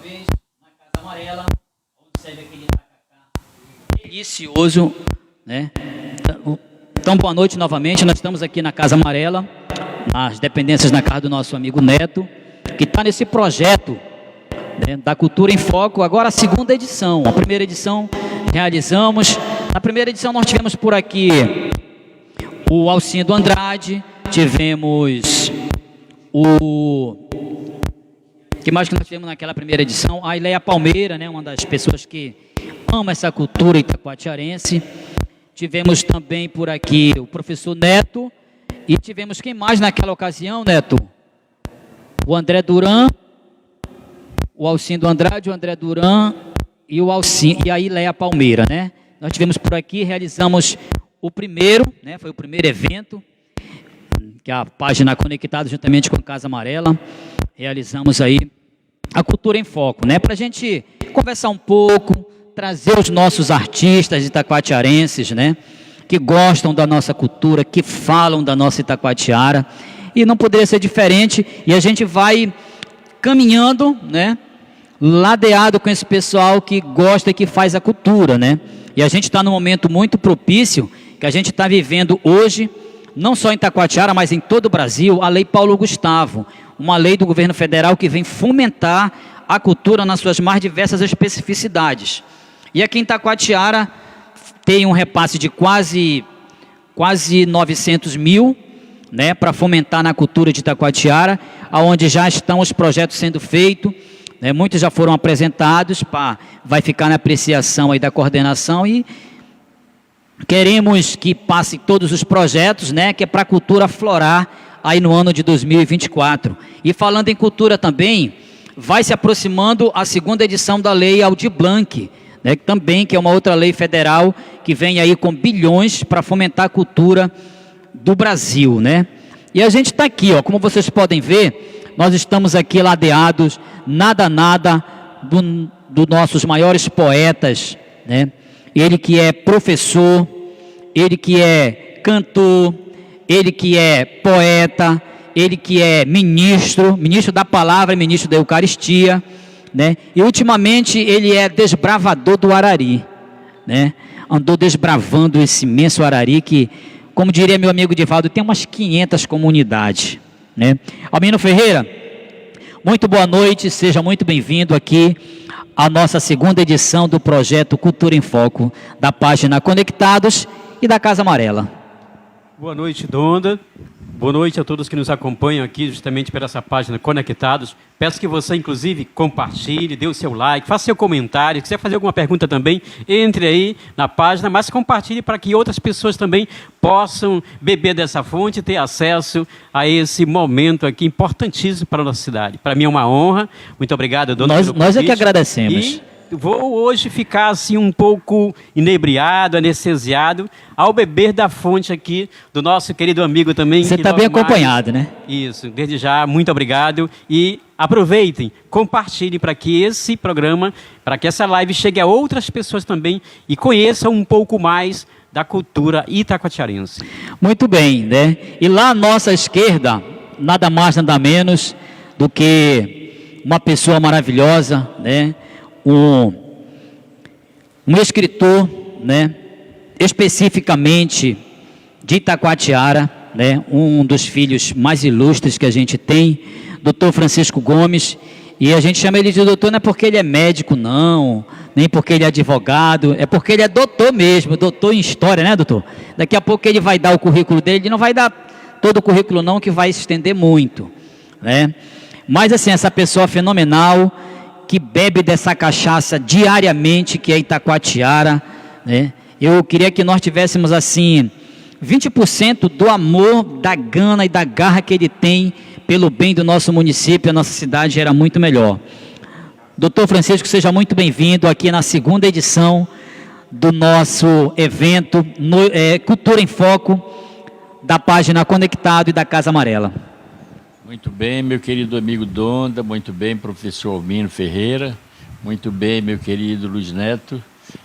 vez na Casa Amarela, onde serve aquele tacacá delicioso, né? Então, boa noite novamente. Nós estamos aqui na Casa Amarela, nas dependências da casa do nosso amigo Neto, que está nesse projeto, né, da Cultura em Foco. Agora a segunda edição. A primeira edição realizamos. Na primeira edição nós tivemos por aqui o Alcindo Andrade, tivemos o... que mais que nós tivemos naquela primeira edição? A Ileia Palmeira, né, uma das pessoas que ama essa cultura itacoatiarense. Tivemos também por aqui o professor Neto. E tivemos quem mais naquela ocasião, Neto? O André Duran, o Alcindo Andrade, o André Duran e o Alcindo, e a Ileia Palmeira, né? Nós tivemos por aqui, realizamos o primeiro, né? Foi o primeiro evento, que a página Conectado juntamente com a Casa Amarela, realizamos aí a Cultura em Foco, né? Para a gente conversar um pouco, trazer os nossos artistas itacoatiarenses, né? Que gostam da nossa cultura, que falam da nossa Itacoatiara, e não poderia ser diferente, e a gente vai caminhando, né? Ladeado com esse pessoal que gosta e que faz a cultura, né? E a gente está num momento muito propício, que a gente está vivendo hoje, não só em Itacoatiara, mas em todo o Brasil, a Lei Paulo Gustavo, uma lei do governo federal que vem fomentar a cultura nas suas mais diversas especificidades. E aqui em Itacoatiara tem um repasse de quase 900 mil, né, para fomentar na cultura de Itacoatiara, onde já estão os projetos sendo feitos, né, muitos já foram apresentados, vai ficar na apreciação aí da coordenação, e queremos que passe todos os projetos, né, que é para a cultura aflorar aí no ano de 2024. E falando em cultura também, vai se aproximando a segunda edição da Lei Aldir Blanc, né, também que é uma outra lei federal que vem aí com bilhões para fomentar a cultura do Brasil, né? E a gente está aqui, ó, como vocês podem ver, nós estamos aqui ladeados, nada dos nossos maiores poetas, né? Ele que é professor, ele que é cantor, ele que é poeta, ele que é ministro da palavra, ministro da Eucaristia, né? E ultimamente ele é desbravador do Arari, né? Andou desbravando esse imenso Arari que, como diria meu amigo Divaldo, tem umas 500 comunidades, né? Albino Ferreira, muito boa noite, seja muito bem-vindo aqui à nossa segunda edição do projeto Cultura em Foco, da página Conectados e da Casa Amarela. Boa noite, Donda. Boa noite a todos que nos acompanham aqui justamente por essa página Conectados. Peço que você, inclusive, compartilhe, dê o seu like, faça seu comentário. Se quiser fazer alguma pergunta também, entre aí na página, mas compartilhe para que outras pessoas também possam beber dessa fonte e ter acesso a esse momento aqui importantíssimo para a nossa cidade. Para mim é uma honra. Muito obrigado, Dona. Nós é que agradecemos. Vou hoje ficar assim um pouco inebriado, anestesiado, ao beber da fonte aqui do nosso querido amigo também. Você está bem acompanhado, né? Isso, desde já, muito obrigado. E aproveitem, compartilhem para que esse programa, para que essa live chegue a outras pessoas também e conheçam um pouco mais da cultura itacoatiarense. Muito bem, né? E lá à nossa esquerda, nada mais, nada menos do que uma pessoa maravilhosa, né? Um escritor, né, especificamente de Itacoatiara, né, um dos filhos mais ilustres que a gente tem, Dr. Francisco Gomes, e a gente chama ele de doutor não é porque ele é médico, não, nem porque ele é advogado, é porque ele é doutor mesmo, doutor em história, né, doutor? Daqui a pouco ele vai dar o currículo dele, ele não vai dar todo o currículo não, que vai se estender muito, né? Mas assim, essa pessoa fenomenal, que bebe dessa cachaça diariamente, que é Itacoatiara, né? Eu queria que nós tivéssemos assim 20% do amor, da gana e da garra que ele tem pelo bem do nosso município, a nossa cidade era muito melhor. Doutor Francisco, seja muito bem-vindo aqui na segunda edição do nosso evento Cultura em Foco, da página Conectado e da Casa Amarela. Muito bem, meu querido amigo Donda, muito bem, professor Albino Ferreira, muito bem, meu querido Luiz Neto.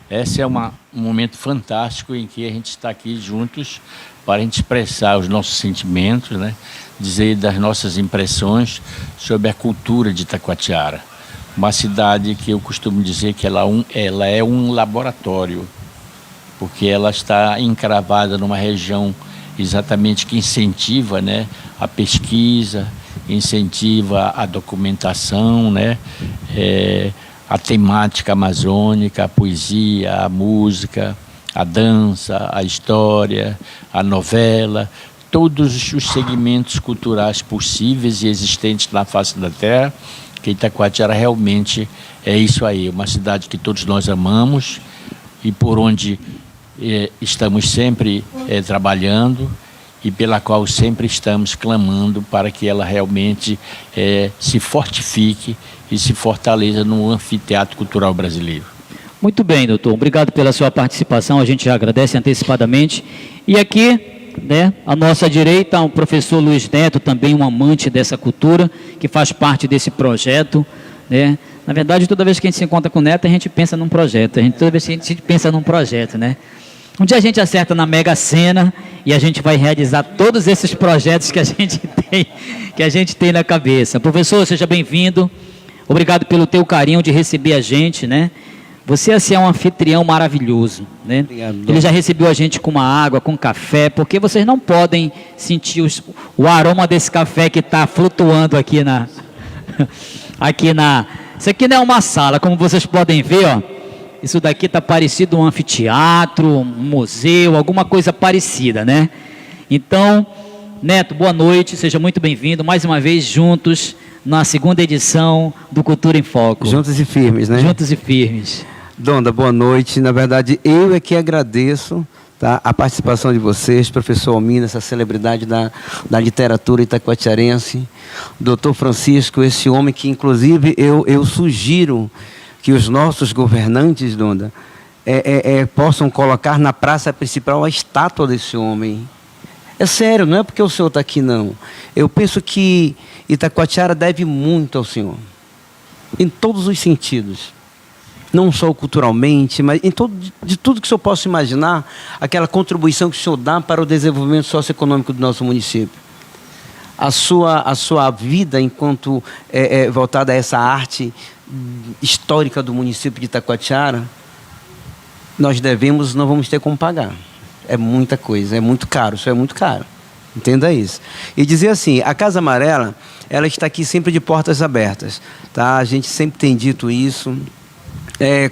Esse é um momento fantástico em que a gente está aqui juntos para a gente expressar os nossos sentimentos, né? Dizer das nossas impressões sobre a cultura de Itacoatiara. uma cidade que eu costumo dizer que ela é um laboratório, porque ela está encravada numa região exatamente que incentiva, né, a pesquisa, incentiva a documentação, né, a temática amazônica, a poesia, a música, a dança, a história, a novela, todos os segmentos culturais possíveis e existentes na face da terra, que Itacoatiara realmente é isso aí, uma cidade que todos nós amamos e por onde estamos sempre trabalhando e pela qual sempre estamos clamando para que ela realmente se fortifique e se fortaleça no anfiteatro cultural brasileiro. Muito bem, doutor. Obrigado pela sua participação. A gente já agradece antecipadamente. E aqui, né, à nossa direita, o professor Luiz Neto, também um amante dessa cultura, que faz parte desse projeto, né? Na verdade, toda vez que a gente se encontra com o Neto, a gente pensa num projeto. Toda vez que a gente pensa num projeto, né? Um dia a gente acerta na Mega Sena e a gente vai realizar todos esses projetos que a gente tem na cabeça. Professor, seja bem-vindo. Obrigado pelo teu carinho de receber a gente, né? Você assim, é um anfitrião maravilhoso, né? Obrigado. Ele já recebeu a gente com uma água, com café, porque vocês não podem sentir o aroma desse café que está flutuando aqui Isso aqui não é uma sala, como vocês podem ver, ó. Isso daqui está parecido um anfiteatro, um museu, alguma coisa parecida, né? Então, Neto, boa noite, seja muito bem-vindo, mais uma vez juntos na segunda edição do Cultura em Foco. Juntos e firmes, né? Juntos e firmes. Donda, boa noite. Na verdade, eu é que agradeço, tá, a participação de vocês, professor Almino, essa celebridade da literatura itacoatiarense, doutor Francisco, esse homem que, inclusive, eu sugiro que os nossos governantes, Donda, possam colocar na praça principal a estátua desse homem. É sério, não é porque o senhor está aqui, não. Eu penso que Itacoatiara deve muito ao senhor, em todos os sentidos. Não só culturalmente, mas de tudo que o senhor possa imaginar, aquela contribuição que o senhor dá para o desenvolvimento socioeconômico do nosso município. A sua vida enquanto voltada a essa arte histórica do município de Itacoatiara, nós devemos, não vamos ter como pagar. É muita coisa, é muito caro, isso é muito caro. Entenda isso. E dizer assim, a Casa Amarela, ela está aqui sempre de portas abertas, tá? A gente sempre tem dito isso.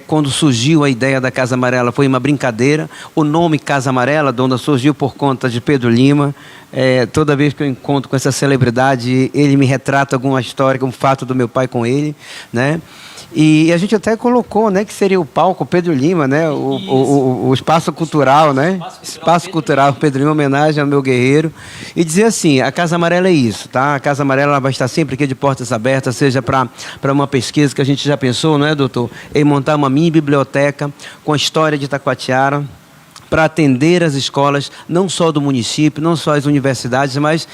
Quando surgiu a ideia da Casa Amarela, foi uma brincadeira. O nome Casa Amarela, Donda, surgiu por conta de Pedro Lima. Toda vez que eu encontro com essa celebridade, ele me retrata alguma história, um fato do meu pai com ele, né? E a gente até colocou, né, que seria o palco Pedro Lima, né? O espaço cultural, né? Espaço cultural Pedro Lima, homenagem ao meu guerreiro. E dizer assim, a Casa Amarela é isso, tá? A Casa Amarela ela vai estar sempre aqui de portas abertas, seja para uma pesquisa que a gente já pensou, não é, doutor? Em montar uma mini biblioteca com a história de Itacoatiara, para atender as escolas, não só do município, não só as universidades, mas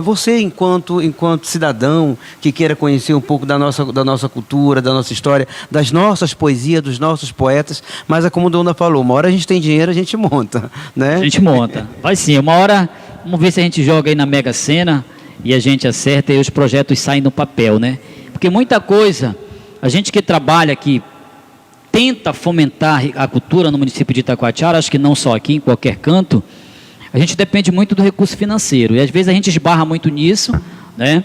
você, enquanto cidadão que queira conhecer um pouco da nossa cultura, da nossa história, das nossas poesias, dos nossos poetas, mas é como a Dona falou, uma hora a gente tem dinheiro, a gente monta, né? A gente monta. Vai sim, uma hora, vamos ver se a gente joga aí na Mega Sena e a gente acerta e os projetos saem no papel, né? Porque muita coisa, a gente que trabalha aqui, tenta fomentar a cultura no município de Itacoatiara, acho que não só aqui, em qualquer canto, a gente depende muito do recurso financeiro. E às vezes a gente esbarra muito nisso, né?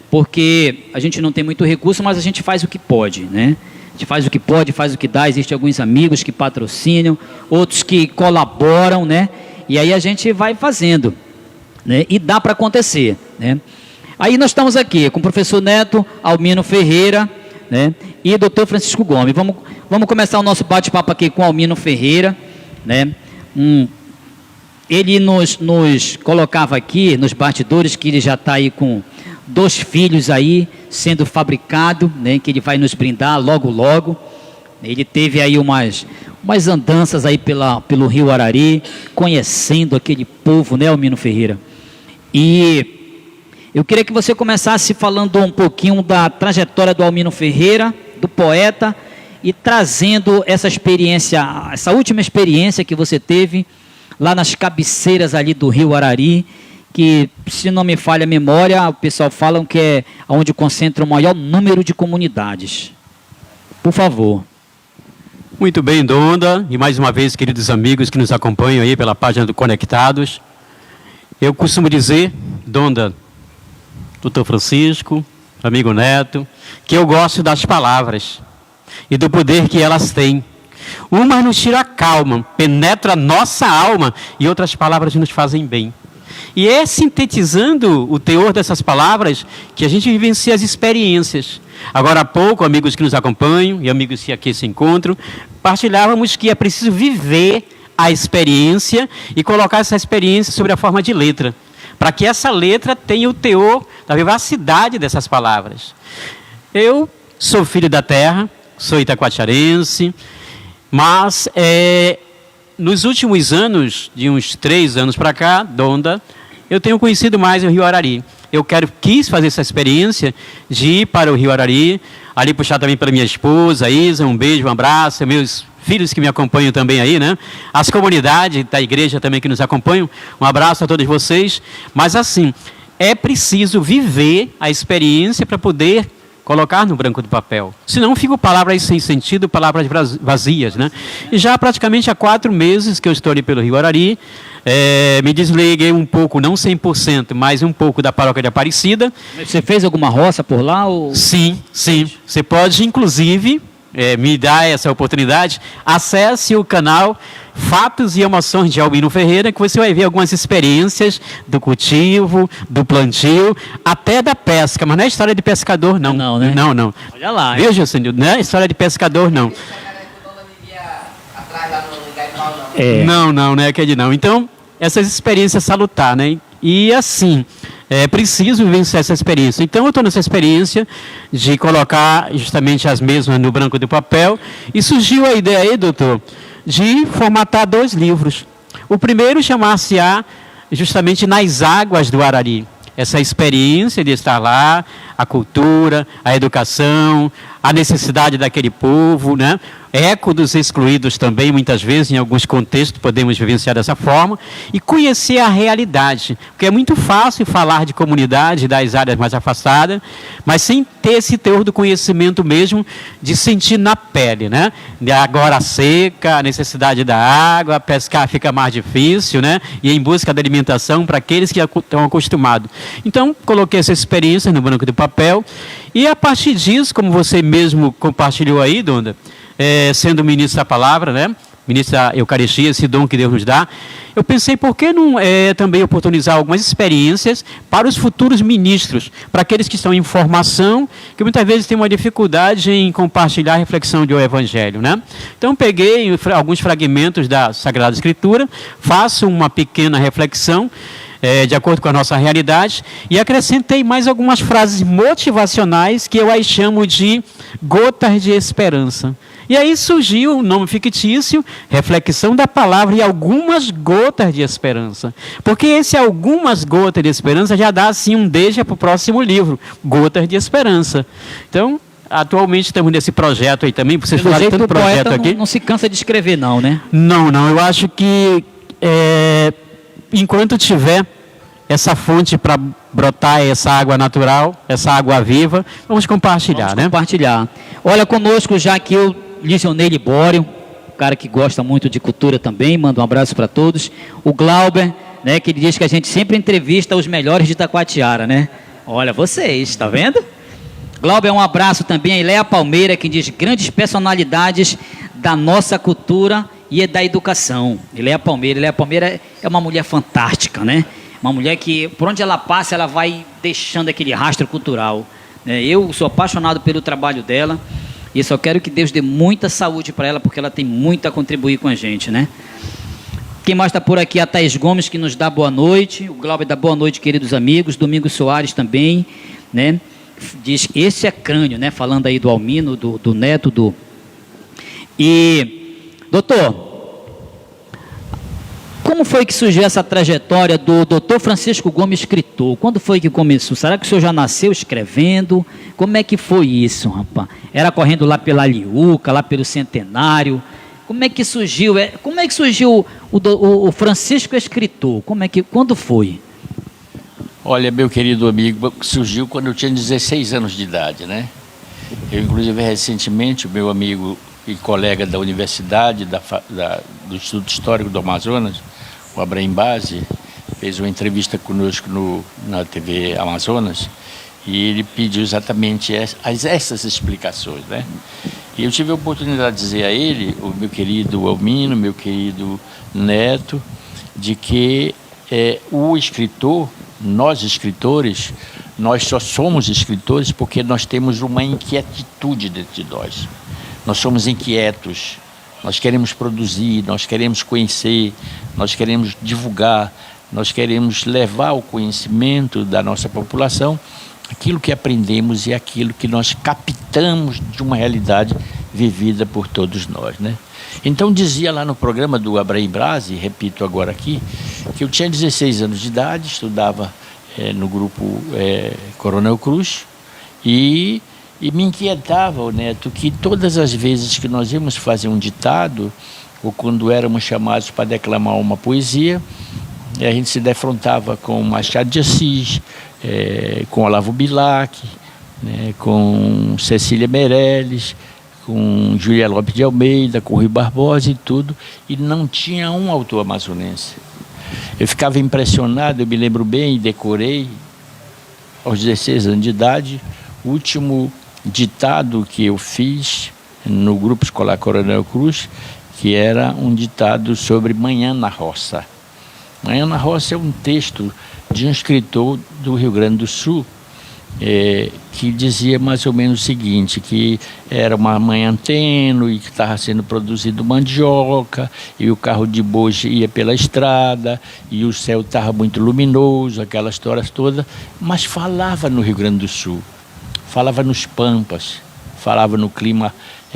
Porque a gente não tem muito recurso, mas a gente faz o que pode, né? A gente faz o que pode, faz o que dá. Existem alguns amigos que patrocinam, outros que colaboram, né? E aí a gente vai fazendo, né? E dá para acontecer, né? Aí nós estamos aqui com o professor Neto Almino Ferreira, né? E o doutor Francisco Gomes. Vamos começar o nosso bate-papo aqui com o Almino Ferreira, né? Ele nos colocava aqui nos bastidores que ele já está aí com 2 filhos aí sendo fabricado, né? Que ele vai nos brindar logo logo. Ele teve aí umas andanças aí pelo Rio Arari, conhecendo aquele povo, né, Almino Ferreira? E eu queria que você começasse falando um pouquinho da trajetória do Almino Ferreira, do poeta, e trazendo essa experiência, essa última experiência que você teve lá nas cabeceiras ali do Rio Arari, que, se não me falha a memória, o pessoal fala que é onde concentra o maior número de comunidades. Por favor. Muito bem, Donda, e mais uma vez, queridos amigos que nos acompanham aí pela página do Conectados. Eu costumo dizer, Donda, doutor Francisco, amigo Neto, que eu gosto das palavras e do poder que elas têm. Umas nos tira a calma, penetra a nossa alma, e outras palavras nos fazem bem. E é sintetizando o teor dessas palavras que a gente vivencia as experiências. Agora há pouco, amigos que nos acompanham e amigos que aqui se encontram, partilhávamos que é preciso viver a experiência e colocar essa experiência sobre a forma de letra, para que essa letra tenha o teor da vivacidade dessas palavras. Eu sou filho da terra, sou itacoatiarense, mas nos últimos anos, de uns 3 anos para cá, Donda, eu tenho conhecido mais o Rio Arari. Eu quis fazer essa experiência de ir para o Rio Arari, ali puxar também pela minha esposa, Isa, um beijo, um abraço, meus filhos que me acompanham também aí, né? As comunidades da igreja também que nos acompanham, um abraço a todos vocês. Mas assim, é preciso viver a experiência para poder colocar no branco do papel. Senão ficam palavras sem sentido, palavras vazias, né? E já praticamente há 4 meses que eu estou ali pelo Rio Arari, me desliguei um pouco, não 100%, mas um pouco da paróquia de Aparecida. Você fez alguma roça por lá? Ou... Sim, sim. Você pode, inclusive, me dar essa oportunidade, acesse o canal Fatos e Emoções de Albino Ferreira, que você vai ver algumas experiências do cultivo, do plantio, até da pesca, mas não é história de pescador, não. Não, né? Não. Olha lá. Veja, senhor, não é história de pescador, não. Não é aquele não. Então, essas experiências salutar, né? E assim, é preciso vivenciar essa experiência. Então, eu estou nessa experiência de colocar justamente as mesmas no branco do papel, e surgiu a ideia aí, doutor, de formatar 2 livros. O primeiro chamar-se-á justamente Nas Águas do Arari. Essa experiência de estar lá, a cultura, a educação, a necessidade daquele povo, né? Eco dos excluídos também, muitas vezes, em alguns contextos, podemos vivenciar dessa forma, e conhecer a realidade, porque é muito fácil falar de comunidade das áreas mais afastadas, mas sem ter esse teor do conhecimento mesmo, de sentir na pele, né? Agora a seca, a necessidade da água, pescar fica mais difícil, né? E em busca da alimentação para aqueles que estão acostumados. Então, coloquei essa experiência no branco do papel, e a partir disso, como você mesmo compartilhou aí, Donda, sendo ministro da palavra, né? Ministro da Eucaristia, esse dom que Deus nos dá, eu pensei, por que não também oportunizar algumas experiências para os futuros ministros, para aqueles que estão em formação, que muitas vezes têm uma dificuldade em compartilhar a reflexão do Evangelho, né? Então, peguei alguns fragmentos da Sagrada Escritura, faço uma pequena reflexão, de acordo com a nossa realidade, e acrescentei mais algumas frases motivacionais que eu as chamo de gotas de esperança. E aí surgiu o nome fictício, Reflexão da Palavra e Algumas Gotas de Esperança. Porque esse Algumas Gotas de Esperança já dá assim um deixa para o próximo livro, Gotas de Esperança. Então, atualmente estamos nesse projeto aí também, vocês fazem tanto projeto aqui. Não se cansa de escrever não, né? Não, eu acho que enquanto tiver essa fonte para brotar essa água natural, essa água viva, vamos compartilhar, né? Compartilhar. Olha, conosco já aqui o Lisionei Libório, um cara que gosta muito de cultura também, manda um abraço para todos. O Glauber, né, que ele diz que a gente sempre entrevista os melhores de Itacoatiara, né? Olha, vocês, tá vendo? Glauber, um abraço também a Iléa Palmeira, que diz grandes personalidades da nossa cultura e da educação. Iléa Palmeira é uma mulher fantástica, né? Uma mulher que, por onde ela passa, ela vai deixando aquele rastro cultural. Eu sou apaixonado pelo trabalho dela e só quero que Deus dê muita saúde para ela, porque ela tem muito a contribuir com a gente, né? Quem mais está por aqui? A Thaís Gomes, que nos dá boa noite. O Glauber dá boa noite, queridos amigos. Domingos Soares também, né? Diz, esse é crânio, né? Falando aí do Almino, do Neto, E, doutor, como foi que surgiu essa trajetória do doutor Francisco Gomes, escritor? Quando foi que começou? Será que o senhor já nasceu escrevendo? Como é que foi isso, rapaz? Era correndo lá pela Liuca, lá pelo Centenário? Como é que surgiu? Como é que surgiu o Francisco escritor? Quando foi? Olha, meu querido amigo, surgiu quando eu tinha 16 anos de idade, né? Eu, inclusive, recentemente, o meu amigo e colega da universidade, do Instituto Histórico do Amazonas, o Abraham Base, fez uma entrevista conosco na TV Amazonas, e ele pediu exatamente essas explicações, né? E eu tive a oportunidade de dizer a ele, o meu querido Almino, meu querido Neto, de que o escritor, nós escritores, nós só somos escritores porque nós temos uma inquietude dentro de nós. Nós somos inquietos, nós queremos produzir, nós queremos conhecer, nós queremos divulgar, nós queremos levar ao conhecimento da nossa população aquilo que aprendemos e aquilo que nós captamos de uma realidade vivida por todos nós, né? Então dizia lá no programa do Abraham Base, repito agora aqui, que eu tinha 16 anos de idade, estudava no grupo Coronel Cruz, e me inquietava, Neto, que todas as vezes que nós íamos fazer um ditado, ou quando éramos chamados para declamar uma poesia, a gente se defrontava com Machado de Assis, com Olavo Bilac, né, com Cecília Meirelles, com Júlia Lopes de Almeida, com Rui Barbosa e tudo, e não tinha um autor amazonense. Eu ficava impressionado, eu me lembro bem e decorei, aos 16 anos de idade, o último ditado que eu fiz no Grupo Escolar Coronel Cruz, que era um ditado sobre Manhã na Roça. Manhã na Roça é um texto de um escritor do Rio Grande do Sul, que dizia mais ou menos o seguinte, que era uma manhã tênue, que estava sendo produzido mandioca, e o carro de boi ia pela estrada, e o céu estava muito luminoso, aquelas histórias todas, mas falava no Rio Grande do Sul, falava nos pampas, falava no clima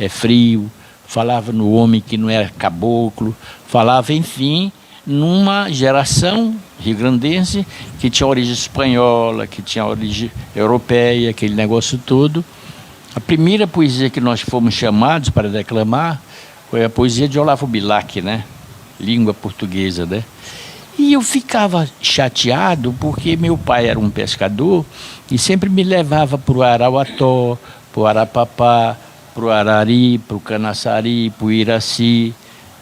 frio, falava no homem que não era caboclo, falava, enfim, numa geração rio-grandense que tinha origem espanhola, que tinha origem europeia, aquele negócio todo. A primeira poesia que nós fomos chamados para declamar foi a poesia de Olavo Bilac, né? Língua portuguesa, né? E eu ficava chateado porque meu pai era um pescador e sempre me levava para o Arauató, para o Arapapá, para o Arari, para o Canaçari, para o Iraci,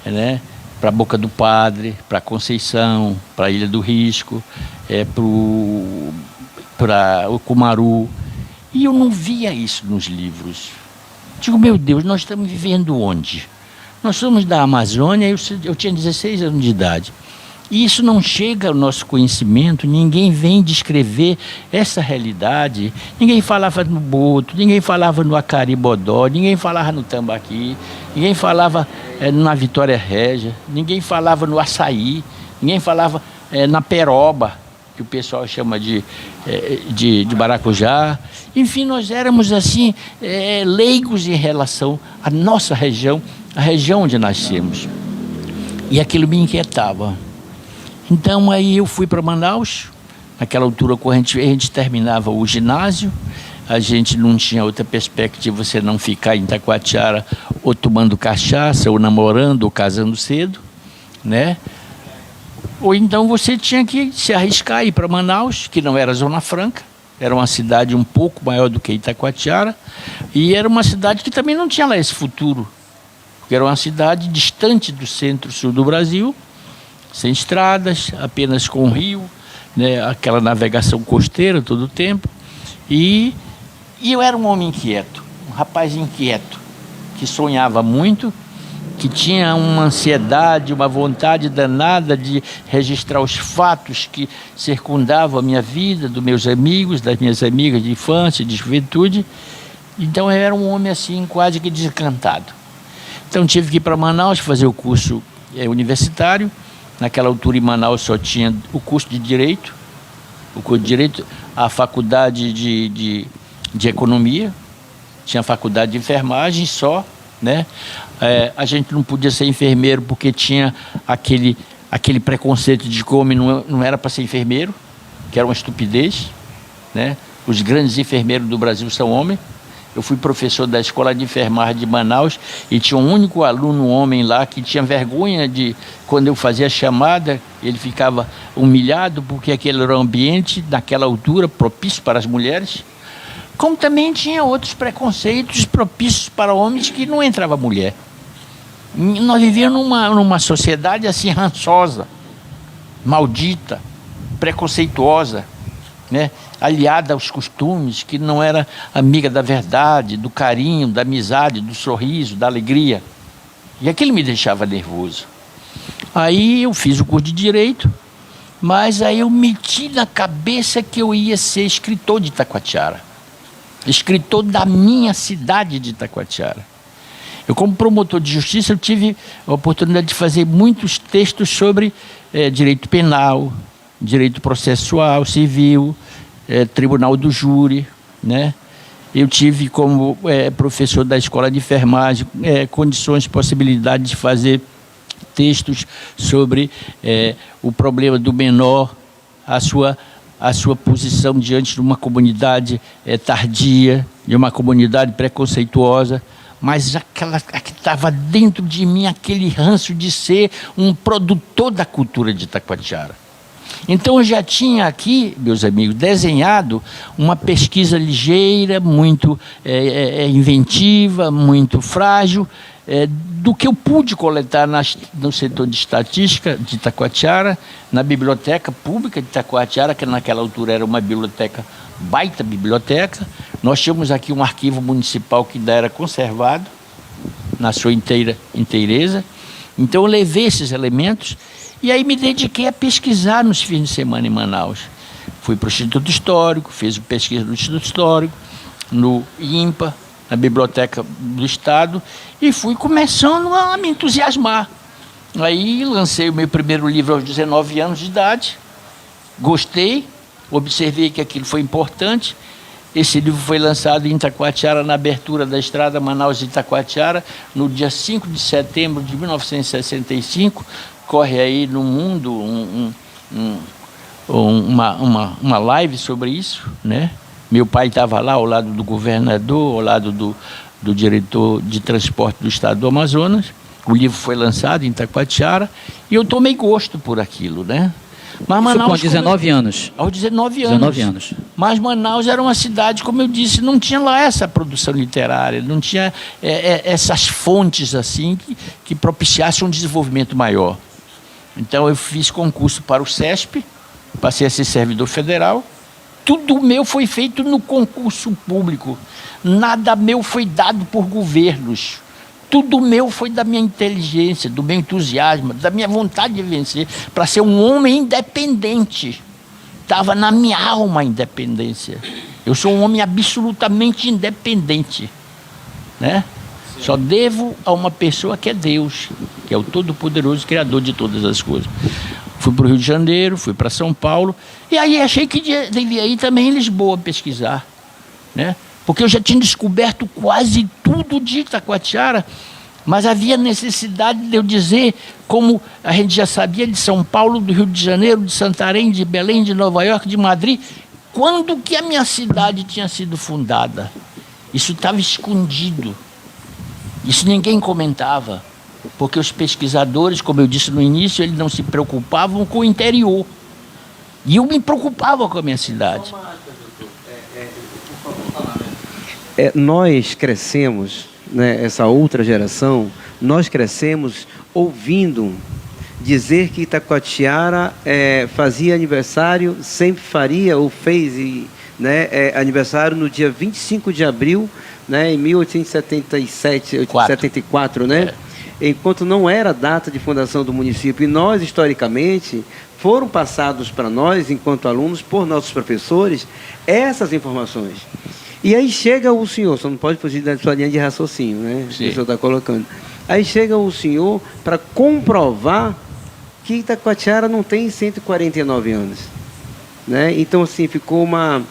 né? Para a Boca do Padre, para Conceição, para a Ilha do Risco, para o Cumaru. E eu não via isso nos livros. Digo, meu Deus, nós estamos vivendo onde? Nós somos da Amazônia, eu tinha 16 anos de idade. E isso não chega ao nosso conhecimento, ninguém vem descrever essa realidade. Ninguém falava no Boto, ninguém falava no Acaribodó, ninguém falava no Tambaqui, ninguém falava na Vitória Régia, ninguém falava no Açaí, ninguém falava na Peroba, que o pessoal chama de Maracujá. Enfim, nós éramos assim, leigos em relação à nossa região, a região onde nascemos. E aquilo me inquietava. Então aí eu fui para Manaus, naquela altura quando a gente terminava o ginásio, a gente não tinha outra perspectiva, você não ficar em Itacoatiara ou tomando cachaça, ou namorando, ou casando cedo, né? Ou então você tinha que se arriscar e ir para Manaus, que não era Zona Franca, era uma cidade um pouco maior do que Itacoatiara, e era uma cidade que também não tinha lá esse futuro, porque era uma cidade distante do centro-sul do Brasil, sem estradas, apenas com o rio, né, aquela navegação costeira todo o tempo. E eu era um homem inquieto, um rapaz inquieto, que sonhava muito, que tinha uma ansiedade, uma vontade danada de registrar os fatos que circundavam a minha vida, dos meus amigos, das minhas amigas de infância, de juventude. Então eu era um homem assim, quase que desencantado. Então tive que ir para Manaus fazer o curso universitário. Naquela altura em Manaus só tinha o curso de Direito, a faculdade de Economia, tinha a faculdade de Enfermagem só, né? A gente não podia ser enfermeiro porque tinha aquele preconceito de que o homem não era para ser enfermeiro, que era uma estupidez, né? Os grandes enfermeiros do Brasil são homens. Eu fui professor da Escola de Enfermagem de Manaus e tinha um único aluno, um homem lá, que tinha vergonha de, quando eu fazia a chamada, ele ficava humilhado porque aquele era um ambiente, naquela altura, propício para as mulheres. como também tinha outros preconceitos propícios para homens que não entrava mulher. Nós vivíamos numa sociedade assim rançosa, maldita, preconceituosa, né? Aliada aos costumes, que não era amiga da verdade, do carinho, da amizade, do sorriso, da alegria. E aquilo me deixava nervoso. Aí eu fiz o curso de Direito, mas aí eu meti na cabeça que eu ia ser escritor de Itacoatiara. Escritor da minha cidade de Itacoatiara. Eu, como promotor de justiça, eu tive a oportunidade de fazer muitos textos sobre direito penal, direito processual, civil, tribunal do júri, né? Eu tive como professor da escola de enfermagem condições, possibilidade de fazer textos sobre o problema do menor, a sua posição diante de uma comunidade tardia, de uma comunidade preconceituosa, mas aquela que estava dentro de mim, aquele ranço de ser um produtor da cultura de Itacoatiara. Então eu já tinha aqui, meus amigos, desenhado uma pesquisa ligeira, muito inventiva, muito frágil, do que eu pude coletar no setor de estatística de Itacoatiara, na biblioteca pública de Itacoatiara, que naquela altura era uma biblioteca, baita biblioteca. Nós tínhamos aqui um arquivo municipal que ainda era conservado, na sua inteireza. Então eu levei esses elementos e aí me dediquei a pesquisar nos fins de semana em Manaus. Fui para o Instituto Histórico, fiz pesquisa no Instituto Histórico, no INPA, na Biblioteca do Estado, e fui começando a me entusiasmar. Aí lancei o meu primeiro livro aos 19 anos de idade, gostei, observei que aquilo foi importante. Esse livro foi lançado em Itacoatiara, na abertura da estrada Manaus-Itacoatiara, no dia 5 de setembro de 1965. Corre aí no mundo uma live sobre isso, né? Meu pai estava lá ao lado do governador, ao lado do diretor de transporte do estado do Amazonas. O livro foi lançado em Itacoatiara e eu tomei gosto por aquilo, né? Mas Manaus, com 19 anos. Aos 19 anos. 19 anos. Mas Manaus era uma cidade, como eu disse, não tinha lá essa produção literária, não tinha essas fontes assim que propiciassem um desenvolvimento maior. Então eu fiz concurso para o CESP, passei a ser servidor federal. Tudo meu foi feito no concurso público. Nada meu foi dado por governos. Tudo meu foi da minha inteligência, do meu entusiasmo, da minha vontade de vencer, para ser um homem independente. Estava na minha alma a independência. Eu sou um homem absolutamente independente, né? Só devo a uma pessoa que é Deus, que é o Todo-Poderoso Criador de todas as coisas. Fui para o Rio de Janeiro, fui para São Paulo, e aí achei que devia ir também em Lisboa pesquisar, né? Porque eu já tinha descoberto quase tudo de Itacoatiara, mas havia necessidade de eu dizer, como a gente já sabia de São Paulo, do Rio de Janeiro, de Santarém, de Belém, de Nova York, de Madrid, quando que a minha cidade tinha sido fundada. Isso estava escondido. Isso ninguém comentava, porque os pesquisadores, como eu disse no início, eles não se preocupavam com o interior. E eu me preocupava com a minha cidade. Nós crescemos, né, essa outra geração, nós crescemos ouvindo dizer que Itacoatiara fazia aniversário, sempre faria ou fez aniversário no dia 25 de abril, né, em 1877, 74, né? Enquanto não era a data de fundação do município. E nós, historicamente, foram passados para nós, enquanto alunos, por nossos professores, essas informações. E aí chega o senhor, você não pode fugir da sua linha de raciocínio, né? Sim. Que o senhor está colocando. Aí chega o senhor para comprovar que Itacoatiara não tem 149 anos, né? Então, assim, ficou uma...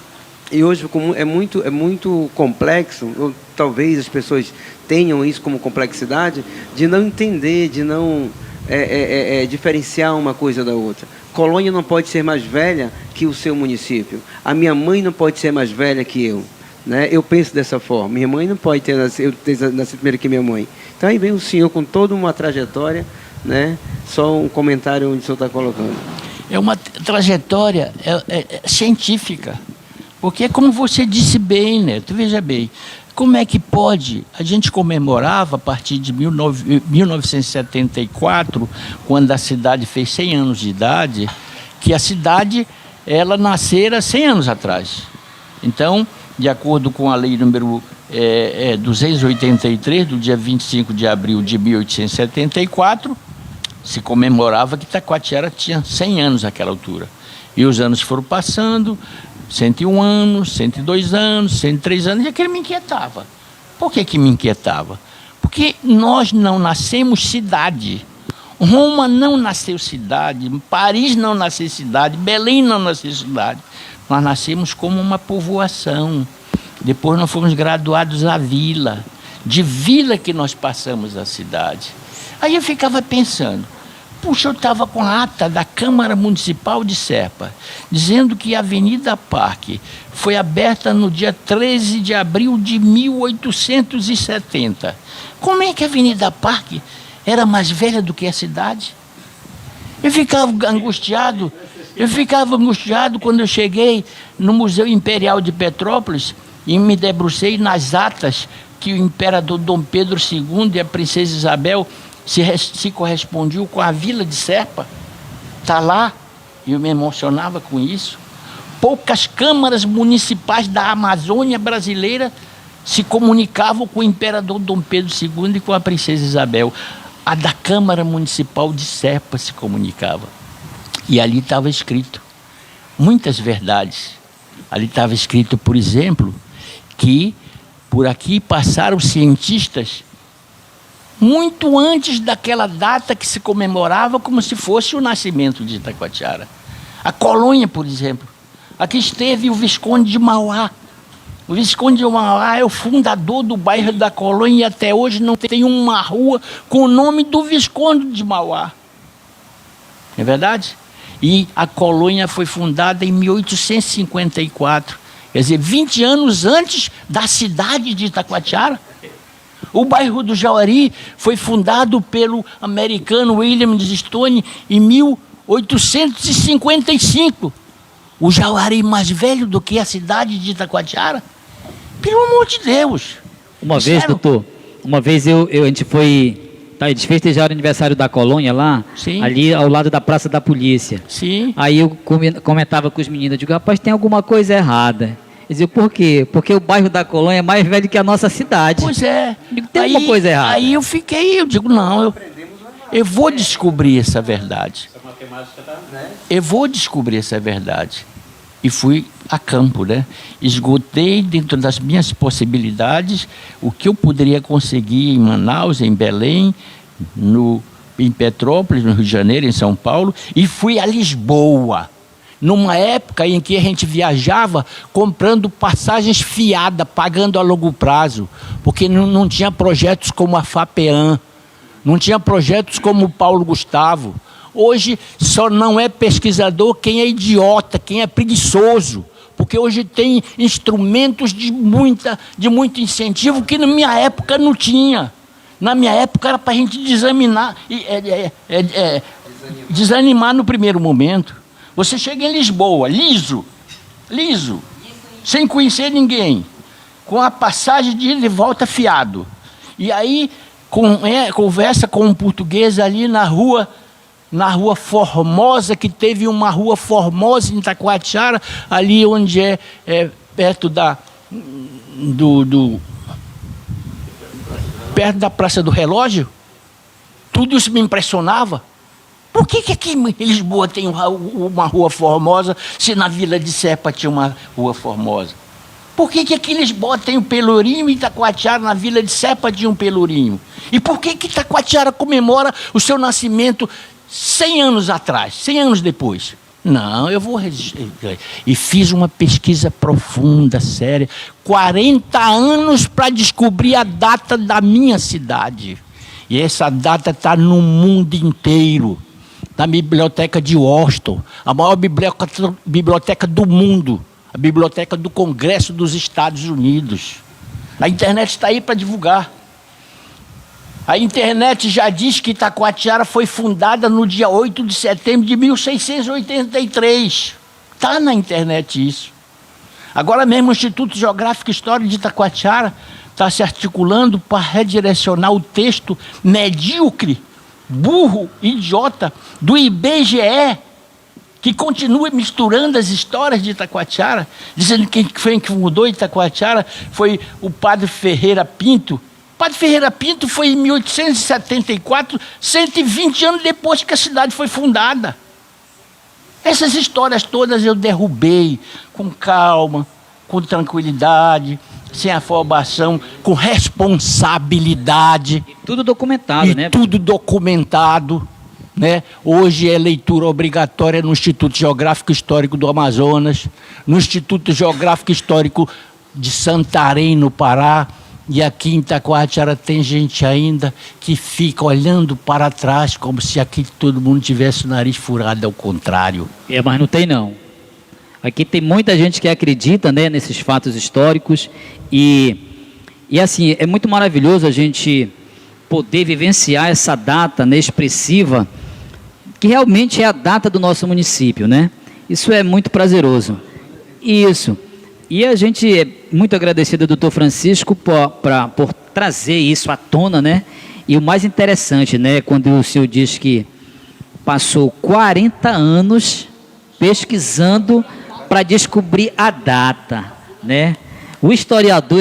E hoje é muito complexo, ou talvez as pessoas tenham isso como complexidade, de não entender, de não diferenciar uma coisa da outra. Colônia não pode ser mais velha que o seu município. A minha mãe não pode ser mais velha que eu. Né? Eu penso dessa forma. Minha mãe não pode ter nascido primeiro que minha mãe. Então aí vem o senhor com toda uma trajetória, né? Só um comentário onde o senhor está colocando. É uma trajetória científica. Porque, como você disse bem, Neto, veja bem, como é que pode? A gente comemorava a partir de 1974, quando a cidade fez 100 anos de idade, que a cidade, ela nascera 100 anos atrás. Então, de acordo com a lei número 283, do dia 25 de abril de 1874, se comemorava que Itacoatiara tinha 100 anos naquela altura. E os anos foram passando, 101 anos, 102 anos, 103 anos, e aquilo me inquietava. Por que me inquietava? Porque nós não nascemos cidade. Roma não nasceu cidade, Paris não nasceu cidade, Belém não nasceu cidade. Nós nascemos como uma povoação. Depois nós fomos graduados à vila. De vila que nós passamos à cidade. Aí eu ficava pensando, puxa, eu estava com a ata da Câmara Municipal de Serpa, dizendo que a Avenida Parque foi aberta no dia 13 de abril de 1870. Como é que a Avenida Parque era mais velha do que a cidade? Eu ficava angustiado quando eu cheguei no Museu Imperial de Petrópolis e me debrucei nas atas que o imperador Dom Pedro II e a princesa Isabel se correspondiam com a vila de Serpa. Está lá, e eu me emocionava com isso. Poucas câmaras municipais da Amazônia brasileira se comunicavam com o imperador Dom Pedro II e com a princesa Isabel. A da Câmara Municipal de Serpa se comunicava. E ali estava escrito muitas verdades. Ali estava escrito, por exemplo, que por aqui passaram cientistas muito antes daquela data que se comemorava como se fosse o nascimento de Itacoatiara. A colônia, por exemplo. Aqui esteve o Visconde de Mauá. O Visconde de Mauá é o fundador do bairro da Colônia e até hoje não tem uma rua com o nome do Visconde de Mauá. Não é verdade? E a colônia foi fundada em 1854. Quer dizer, 20 anos antes da cidade de Itacoatiara. O bairro do Jauari foi fundado pelo americano William Stone em 1855. O Jauari mais velho do que a cidade de Itacoatiara? Pelo amor de Deus. Uma vez, doutor, a gente foi... Tá, eles festejaram o aniversário da colônia lá, Sim. ali ao lado da Praça da Polícia. Sim. Aí eu comentava com os meninos, eu digo, rapaz, tem alguma coisa errada. Eles diziam, por quê? Porque o bairro da colônia é mais velho que a nossa cidade. Pois é. Eu digo, tem alguma coisa errada. Aí eu digo, não, eu vou descobrir essa verdade. Eu vou descobrir essa verdade. E fui a campo, né? Esgotei dentro das minhas possibilidades o que eu poderia conseguir em Manaus, em Belém, em Petrópolis, no Rio de Janeiro, em São Paulo, e fui a Lisboa, numa época em que a gente viajava comprando passagens fiadas, pagando a longo prazo, porque não tinha projetos como a FAPEAM, não tinha projetos como o Paulo Gustavo. Hoje só não é pesquisador quem é idiota, quem é preguiçoso, porque hoje tem instrumentos de muito incentivo que na minha época não tinha. Na minha época era para a gente desanimar no primeiro momento. Você chega em Lisboa, liso, sem conhecer ninguém, com a passagem de ida e volta fiado. E aí conversa com um português ali na rua Formosa, que teve uma rua Formosa em Itacoatiara, ali onde é perto perto da Praça do Relógio. Tudo isso me impressionava. Por que aqui em Lisboa tem uma rua Formosa, se na Vila de Serpa tinha uma rua Formosa? Por que aqui em Lisboa tem o Pelourinho e Itacoatiara na Vila de Serpa tinha um Pelourinho? E por que Itacoatiara comemora o seu nascimento 100 anos atrás, 100 anos depois? Não, eu vou resistir. E fiz uma pesquisa profunda, séria, 40 anos para descobrir a data da minha cidade. E essa data está no mundo inteiro. Na biblioteca de Washington, a maior biblioteca do mundo, a biblioteca do Congresso dos Estados Unidos. A internet está aí para divulgar. A internet já diz que Itacoatiara foi fundada no dia 8 de setembro de 1683. Está na internet isso. Agora mesmo o Instituto Geográfico e Histórico de Itacoatiara está se articulando para redirecionar o texto medíocre, burro, idiota, do IBGE, que continua misturando as histórias de Itacoatiara, dizendo que quem foi que mudou Itacoatiara foi o padre Ferreira Pinto. O padre Ferreira Pinto foi em 1874, 120 anos depois que a cidade foi fundada. Essas histórias todas eu derrubei com calma, com tranquilidade, sem afobação, com responsabilidade. Tudo documentado, né? Tudo documentado, né? Hoje é leitura obrigatória no Instituto Geográfico Histórico do Amazonas, no Instituto Geográfico Histórico de Santarém, no Pará, e aqui em Itacoatiara tem gente ainda que fica olhando para trás como se aqui todo mundo tivesse o nariz furado, ao contrário. Mas não tem não. Aqui tem muita gente que acredita, né, nesses fatos históricos e assim, é muito maravilhoso a gente poder vivenciar essa data, né, expressiva, que realmente é a data do nosso município, né? Isso é muito prazeroso. Isso. E a gente é muito agradecido ao doutor Francisco por trazer isso à tona, né? E o mais interessante, né, quando o senhor diz que passou 40 anos pesquisando para descobrir a data, né? O historiador,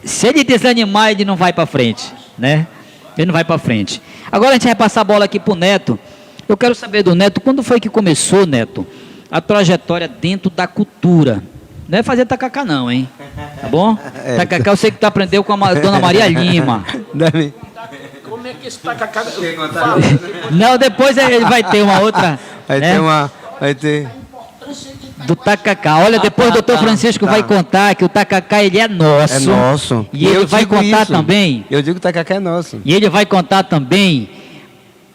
se ele desanimar, ele não vai para frente, né? Ele não vai para frente. Agora a gente vai passar a bola aqui para o Neto. Eu quero saber do Neto, quando foi que começou, Neto, a trajetória dentro da cultura? Não é fazer tacacá não, hein? Tá bom? Tacacá eu sei que tu aprendeu com a dona Maria Lima. Como é que esse tacacá... Não, depois ele vai ter uma outra... Vai ter... Do tacacá. Olha, depois o doutor Francisco vai contar que o tacacá ele é nosso. É nosso. E ele vai contar também... Eu digo que o tacacá é nosso. E ele vai contar também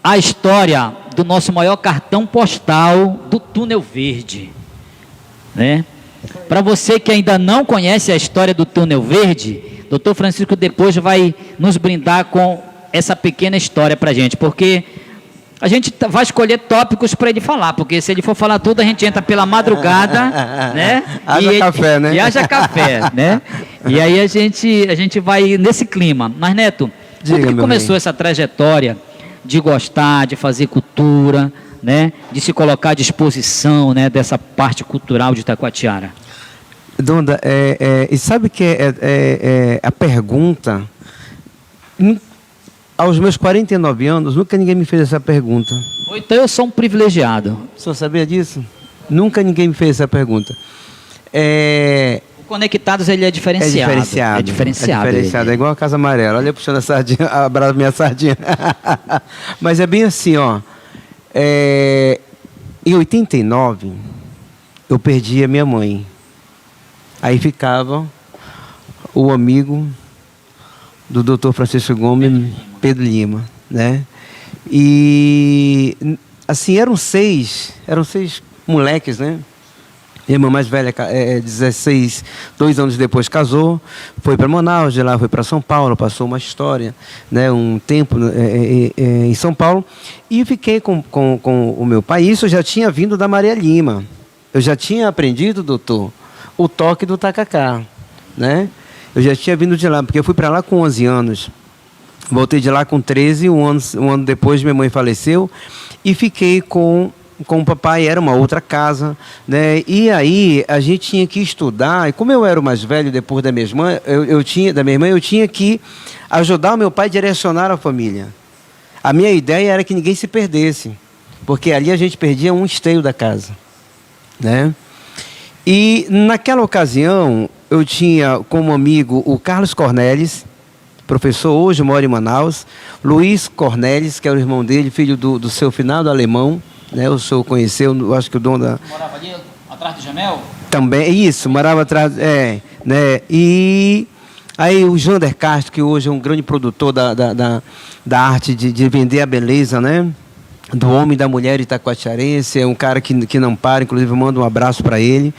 a história do nosso maior cartão postal do Túnel Verde, né? Para você que ainda não conhece a história do Túnel Verde, doutor Francisco depois vai nos brindar com essa pequena história para a gente, porque a gente vai escolher tópicos para ele falar, porque se ele for falar tudo, a gente entra pela madrugada, né? Haja café, né? E haja café, né? E aí a gente vai nesse clima. Mas, Neto, como que começou essa trajetória de gostar, de fazer cultura, né? De se colocar à disposição, né, dessa parte cultural de Itacoatiara? Donda, e sabe que a pergunta... Aos meus 49 anos, nunca ninguém me fez essa pergunta. Então eu sou um privilegiado. O senhor sabia disso? Nunca ninguém me fez essa pergunta. O Conectados, ele é diferenciado. É diferenciado. É diferenciado. É diferenciado, é igual a Casa Amarela. Olha, puxando a sardinha, abraço minha sardinha. Mas é bem assim, ó. Em 89, eu perdi a minha mãe. Aí ficava o amigo do doutor Francisco Gomes, Pedro Lima, né? E assim, eram seis moleques, né? Minha irmã mais velha, 2 anos depois casou, foi para Manaus, de lá foi para São Paulo, passou uma história, né? Um tempo em São Paulo, e fiquei com o meu pai. Isso eu já tinha vindo da Maria Lima, eu já tinha aprendido, doutor, o toque do tacacá, né? Eu já tinha vindo de lá, porque eu fui para lá com 11 anos. Voltei de lá com 13, um ano depois minha mãe faleceu. E fiquei com o papai, era uma outra casa, né? E aí a gente tinha que estudar. E como eu era o mais velho depois da minha irmã, eu tinha que ajudar o meu pai a direcionar a família. A minha ideia era que ninguém se perdesse. Porque ali a gente perdia um esteio da casa, né? E naquela ocasião, eu tinha como amigo o Carlos Cornelis, professor hoje, mora em Manaus, Luiz Cornelis, que era o irmão dele, filho do seu finado alemão, né? O senhor conheceu, eu acho que o dono da... Morava ali atrás do Jamel? Também, isso, morava atrás, né? E aí o Jander Castro, que hoje é um grande produtor da arte de vender a beleza, né? Do homem e da mulher itacoatiarense, é um cara que não para, inclusive eu mando um abraço para ele.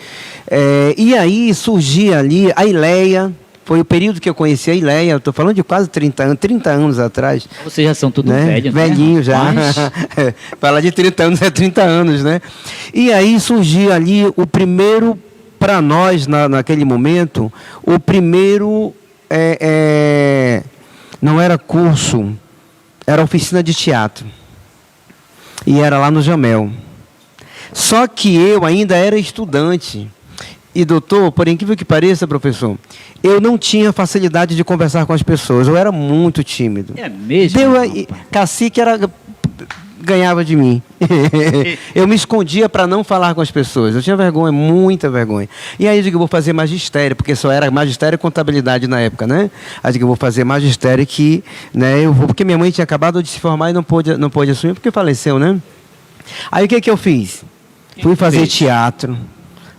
E aí surgia ali a Ileia, foi o período que eu conheci a Ileia, eu estou falando de quase 30 anos atrás. Vocês já são tudo né? velhos, velhinho, né? Já. Falar de 30 anos é 30 anos, né? E aí surgia ali o primeiro para nós, naquele momento, o primeiro não era curso, era oficina de teatro. E era lá no Jamel. Só que eu ainda era estudante. E, doutor, por incrível que pareça, professor, eu não tinha facilidade de conversar com as pessoas. Eu era muito tímido. É mesmo? Cacique ganhava de mim. Eu me escondia para não falar com as pessoas. Eu tinha vergonha, muita vergonha. E aí eu digo, eu vou fazer magistério, porque só era magistério e contabilidade na época, né? Aí eu digo, eu vou fazer magistério porque minha mãe tinha acabado de se formar e não pôde assumir, porque faleceu, né? Aí o que eu fiz? Fui fazer teatro.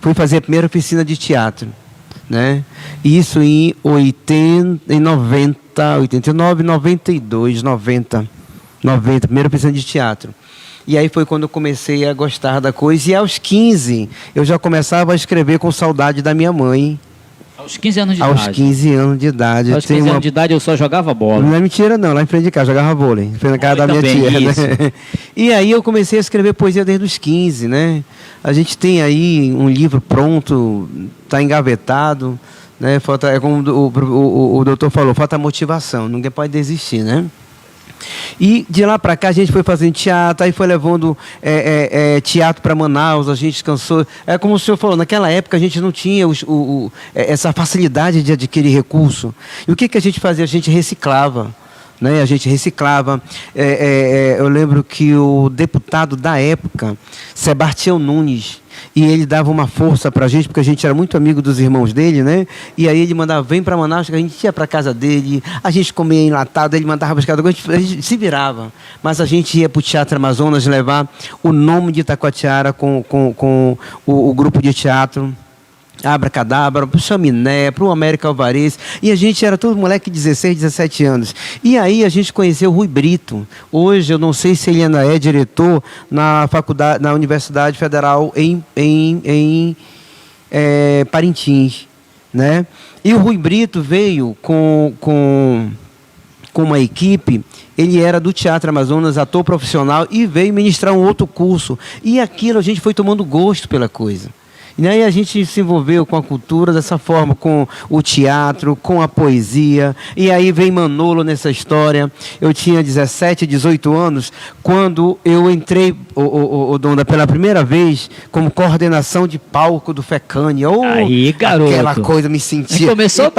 Fui fazer a primeira oficina de teatro, né? Isso em 90, 89, 92, 90, primeira oficina de teatro. E aí foi quando eu comecei a gostar da coisa. E aos 15, eu já começava a escrever com saudade da minha mãe. Aos 15 anos de idade? Aos 15 anos de idade. Aos 15 anos de idade eu só jogava bola. Não é mentira não, lá em frente de casa, jogava vôlei. Foi na casa da minha tia, né? E aí eu comecei a escrever poesia desde os 15, né? A gente tem aí um livro pronto, está engavetado, né? É como o doutor falou, falta motivação, ninguém pode desistir, né? E de lá para cá a gente foi fazendo teatro, aí foi levando teatro para Manaus, a gente cansou. É como o senhor falou, naquela época a gente não tinha essa facilidade de adquirir recurso. E o que a gente fazia? A gente reciclava. Né? A gente reciclava. Eu lembro que o deputado da época, Sebastião Nunes, e ele dava uma força para a gente, porque a gente era muito amigo dos irmãos dele, né? E aí ele mandava, vem para Manaus, que a gente ia para a casa dele, a gente comia enlatado, ele mandava buscar, a gente se virava. Mas a gente ia para o Teatro Amazonas levar o nome de Itacoatiara com o grupo de teatro. Abracadabra, para o Chaminé, para o América Alvarez, e a gente era todo moleque de 16, 17 anos. E aí a gente conheceu o Rui Brito. Hoje eu não sei se ele ainda é diretor na faculdade, na Universidade Federal em Parintins, né? E o Rui Brito veio com uma equipe. Ele era do Teatro Amazonas, ator profissional, e veio ministrar um outro curso. E aquilo a gente foi tomando gosto pela coisa. E aí a gente se envolveu com a cultura dessa forma, com o teatro, com a poesia. E aí vem Manolo nessa história. Eu tinha 17, 18 anos, quando eu entrei, Donda, pela primeira vez, como coordenação de palco do FECANI. Aí, garoto. Aquela coisa, me sentia. Começou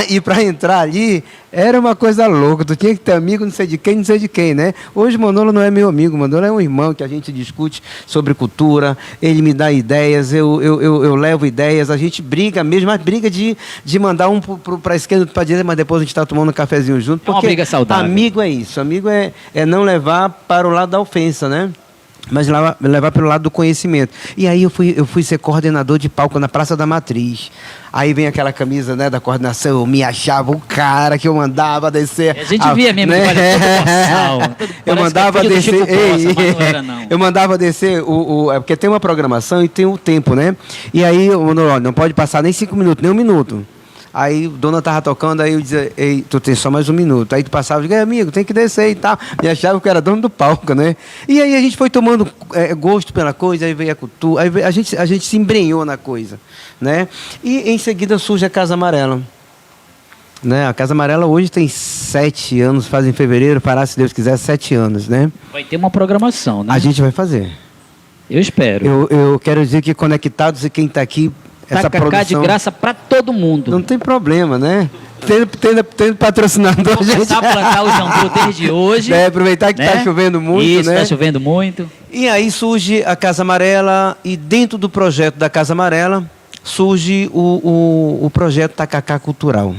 E para entrar ali, era uma coisa louca. Tu tinha que ter amigo, não sei de quem, né? Hoje Manolo não é meu amigo, Manolo é um irmão que a gente discute sobre cultura, ele me dá ideias, eu levo ideias, a gente briga mesmo, mas briga de mandar um para a esquerda, para a direita, mas depois a gente está tomando um cafezinho junto. Porque é uma briga saudável. Amigo é isso, amigo é não levar para o lado da ofensa, né? Mas levar pelo lado do conhecimento. E aí eu fui ser coordenador de palco na Praça da Matriz. Aí vem aquela camisa, né, da coordenação, eu me achava o cara que eu mandava descer. A gente via mesmo, né? Eu mandava descer. Eu mandava descer porque tem uma programação e tem o tempo, né? E aí eu não pode passar nem 5 minutos, nem 1 minuto. Aí o dona estava tocando, aí eu dizia, ei, tu tem só mais 1 minuto. Aí tu passava e dizia, amigo, tem que descer e tal. Me achava que eu era dono do palco, né? E aí a gente foi tomando gosto pela coisa, aí veio a cultura, aí a gente se embrenhou na coisa, né? E em seguida surge a Casa Amarela. Né? A Casa Amarela hoje tem 7 anos, faz em fevereiro, fará, se Deus quiser, 7 anos, né? Vai ter uma programação, né? A gente vai fazer. Eu espero. Eu quero dizer que Conectados e quem está aqui, essa produção de graça para todo mundo. Não tem problema, né? Tendo patrocinador. Vou começar a plantar o jambu desde hoje. Aproveitar que está chovendo muito, Isso, né? está chovendo muito. E aí surge a Casa Amarela, e dentro do projeto da Casa Amarela surge o projeto Tacacá Cultural.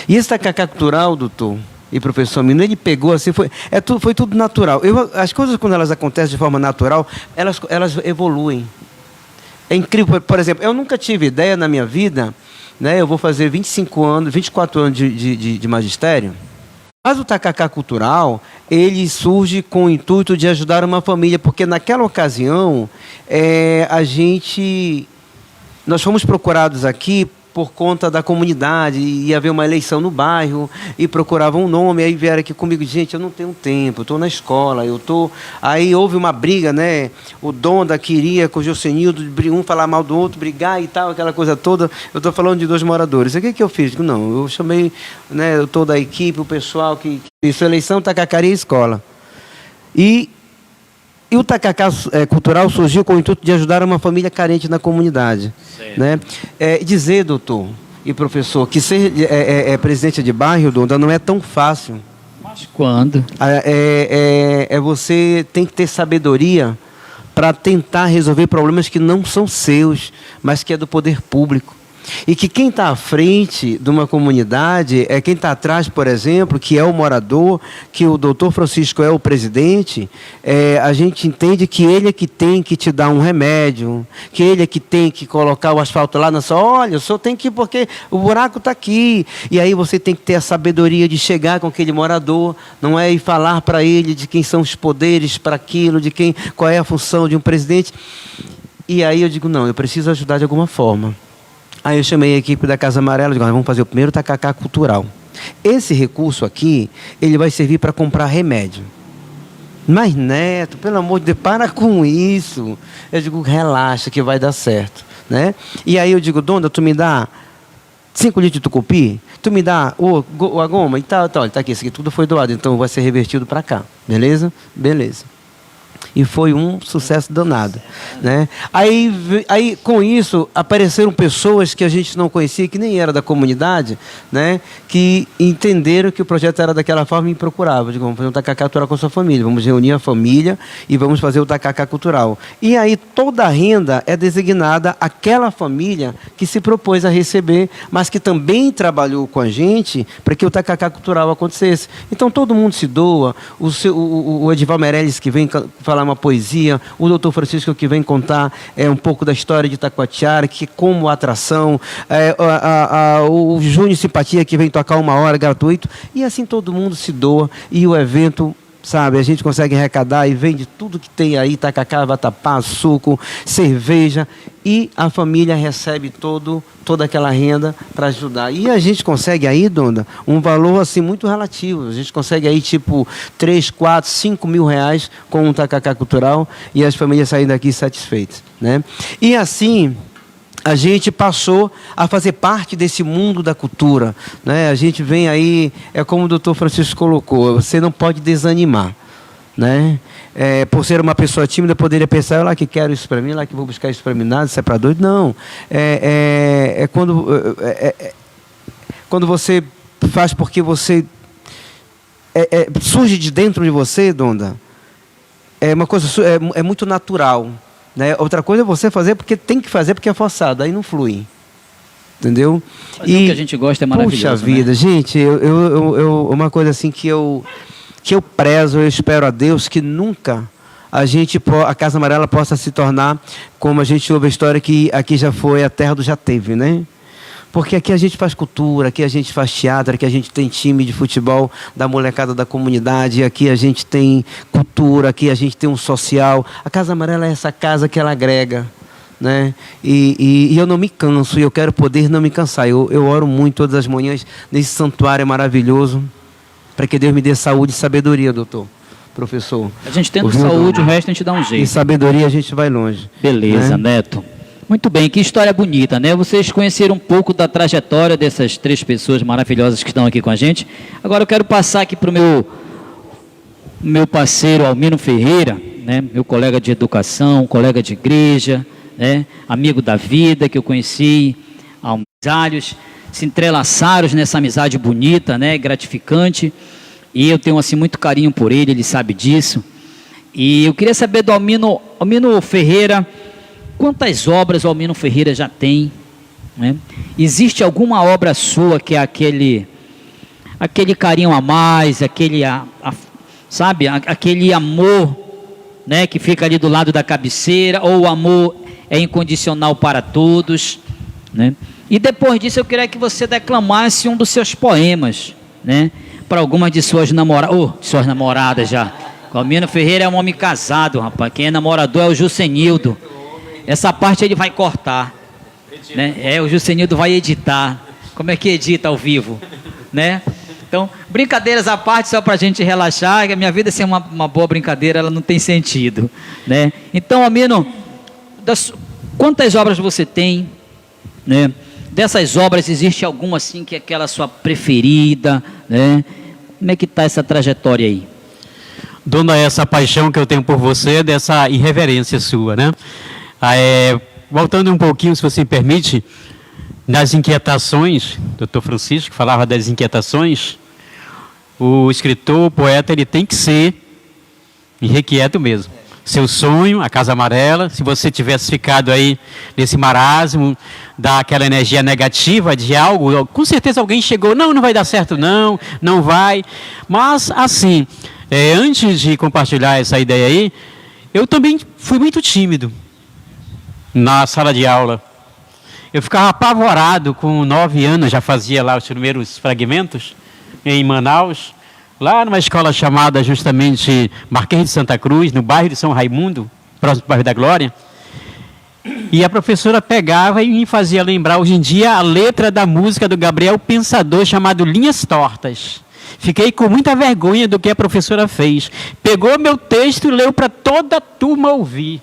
E esse Tacacá Cultural, doutor e professor Mino, ele pegou assim, foi tudo natural. As coisas, quando elas acontecem de forma natural, elas evoluem. É incrível, por exemplo, eu nunca tive ideia na minha vida, né? Eu vou fazer 24 anos de magistério, mas o Tacacá Cultural, ele surge com o intuito de ajudar uma família, porque naquela ocasião, nós fomos procurados aqui por conta da comunidade, ia haver uma eleição no bairro, e procuravam um nome, aí vieram aqui comigo, gente, eu não tenho tempo, eu estou na escola, Aí houve uma briga, né? O Donda queria com o Josenildo, um falar mal do outro, brigar e tal, aquela coisa toda. Eu estou falando de 2 moradores. O que eu fiz? Não, eu chamei, né, toda a equipe, o pessoal que isso, eleição, Tacacari e escola. E o Tacacá Cultural surgiu com o intuito de ajudar uma família carente na comunidade. Né? Dizer, doutor e professor, que ser presidente de bairro, Donda, não é tão fácil. Mas quando? Você tem que ter sabedoria para tentar resolver problemas que não são seus, mas que é do poder público. E que quem está à frente de uma comunidade é quem está atrás, por exemplo, que é o morador, que o doutor Francisco é o presidente, a gente entende que ele é que tem que te dar um remédio, que ele é que tem que colocar o asfalto lá na sua... Olha, o senhor tem que ir porque o buraco está aqui. E aí você tem que ter a sabedoria de chegar com aquele morador, não é ir falar para ele de quem são os poderes para aquilo, qual é a função de um presidente. E aí eu digo, não, eu preciso ajudar de alguma forma. Aí eu chamei a equipe da Casa Amarela e digo, vamos fazer o primeiro tacacá cultural. Esse recurso aqui, ele vai servir para comprar remédio. Mas, Neto, pelo amor de Deus, para com isso. Eu digo, relaxa que vai dar certo. Né? E aí eu digo, Donda, tu me dá 5 litros de tucupi? Tu me dá a goma e tal. Tá aqui, isso aqui tudo foi doado, então vai ser revertido para cá. Beleza? Beleza. E foi um sucesso danado, né? Aí, com isso, apareceram pessoas que a gente não conhecia, que nem era da comunidade, né? Que entenderam que o projeto era daquela forma e me procuravam. Digo, vamos fazer um tacacá cultural com a sua família, vamos reunir a família e vamos fazer o tacacá cultural. E aí toda a renda é designada àquela família que se propôs a receber, mas que também trabalhou com a gente para que o tacacá cultural acontecesse. Então todo mundo se doa, o Edival Meirelles que vem falar uma poesia, o doutor Francisco que vem contar um pouco da história de Itacoatiara, que como atração, o Júnior Simpatia que vem tocar 1 hora gratuito, e assim todo mundo se doa, e o evento, sabe, a gente consegue arrecadar e vende tudo que tem aí, tacacá, vatapá, suco, cerveja, e a família recebe toda aquela renda para ajudar. E a gente consegue aí, Donda, um valor assim muito relativo. A gente consegue aí tipo 3, 4, 5 mil reais com um tacacá cultural e as famílias saem daqui satisfeitas, né? E assim a gente passou a fazer parte desse mundo da cultura, né? A gente vem aí, é como o doutor Francisco colocou, você não pode desanimar, né? Por ser uma pessoa tímida, poderia pensar, eu lá que quero isso para mim, lá que vou buscar isso para mim, nada, isso é para doido. Não. Quando você faz porque você surge de dentro de você, Donda, é uma coisa, é muito natural, né? Outra coisa é você fazer porque tem que fazer porque é forçado, aí não flui. Entendeu? Fazer o que a gente gosta é maravilhoso. Puxa vida, né? Gente, uma coisa assim que eu prezo, eu espero a Deus que nunca a Casa Amarela possa se tornar como a gente ouve a história que aqui já foi a terra do já teve, né? Porque aqui a gente faz cultura, aqui a gente faz teatro, aqui a gente tem time de futebol da molecada da comunidade, aqui a gente tem cultura, aqui a gente tem um social. A Casa Amarela é essa casa que ela agrega, né? E eu não me canso, e eu quero poder não me cansar. Eu oro muito todas as manhãs nesse santuário maravilhoso, para que Deus me dê saúde e sabedoria, doutor, professor. A gente tendo saúde, o resto a gente dá um jeito. E sabedoria a gente vai longe. Beleza, né? Neto. Muito bem, que história bonita, né? Vocês conheceram um pouco da trajetória dessas 3 pessoas maravilhosas que estão aqui com a gente. Agora eu quero passar aqui para o meu parceiro Almino Ferreira, né? Meu colega de educação, colega de igreja, né? Amigo da vida, que eu conheci há uns anos. Se entrelaçaram nessa amizade bonita, né, gratificante, e eu tenho assim muito carinho por ele sabe disso. E eu queria saber do Almino Ferreira, quantas obras o Almino Ferreira já tem, né? Existe alguma obra sua que é aquele carinho a mais, sabe, aquele amor, né, que fica ali do lado da cabeceira, ou o amor é incondicional para todos, né? E depois disso eu queria que você declamasse um dos seus poemas, né? Para algumas de suas namoradas já. O Almino Ferreira é um homem casado, rapaz. Quem é namorador é o Jusenildo. Essa parte ele vai cortar. Né? O Juscelino vai editar. Como é que edita ao vivo? Né? Então, brincadeiras à parte, só para a gente relaxar, que a minha vida sem uma boa brincadeira, ela não tem sentido. Né? Então, Almino, quantas obras você tem? Né? Dessas obras, existe alguma assim que é aquela sua preferida? Né? Como é que está essa trajetória aí? Dona, essa paixão que eu tenho por você, dessa irreverência sua, né? Voltando um pouquinho, se você me permite, nas inquietações, Dr. Francisco falava das inquietações, o escritor, o poeta, ele tem que ser irrequieto mesmo. Seu sonho, a Casa Amarela, se você tivesse ficado aí nesse marasmo, daquela energia negativa de algo, com certeza alguém chegou, não vai dar certo não vai. Mas, assim, antes de compartilhar essa ideia aí, eu também fui muito tímido na sala de aula. Eu ficava apavorado com 9 anos, já fazia lá os primeiros fragmentos em Manaus, lá numa escola chamada justamente Marquês de Santa Cruz, no bairro de São Raimundo, próximo do bairro da Glória. E a professora pegava e me fazia lembrar hoje em dia a letra da música do Gabriel Pensador, chamado Linhas Tortas. Fiquei com muita vergonha do que a professora fez. Pegou meu texto e leu para toda a turma ouvir.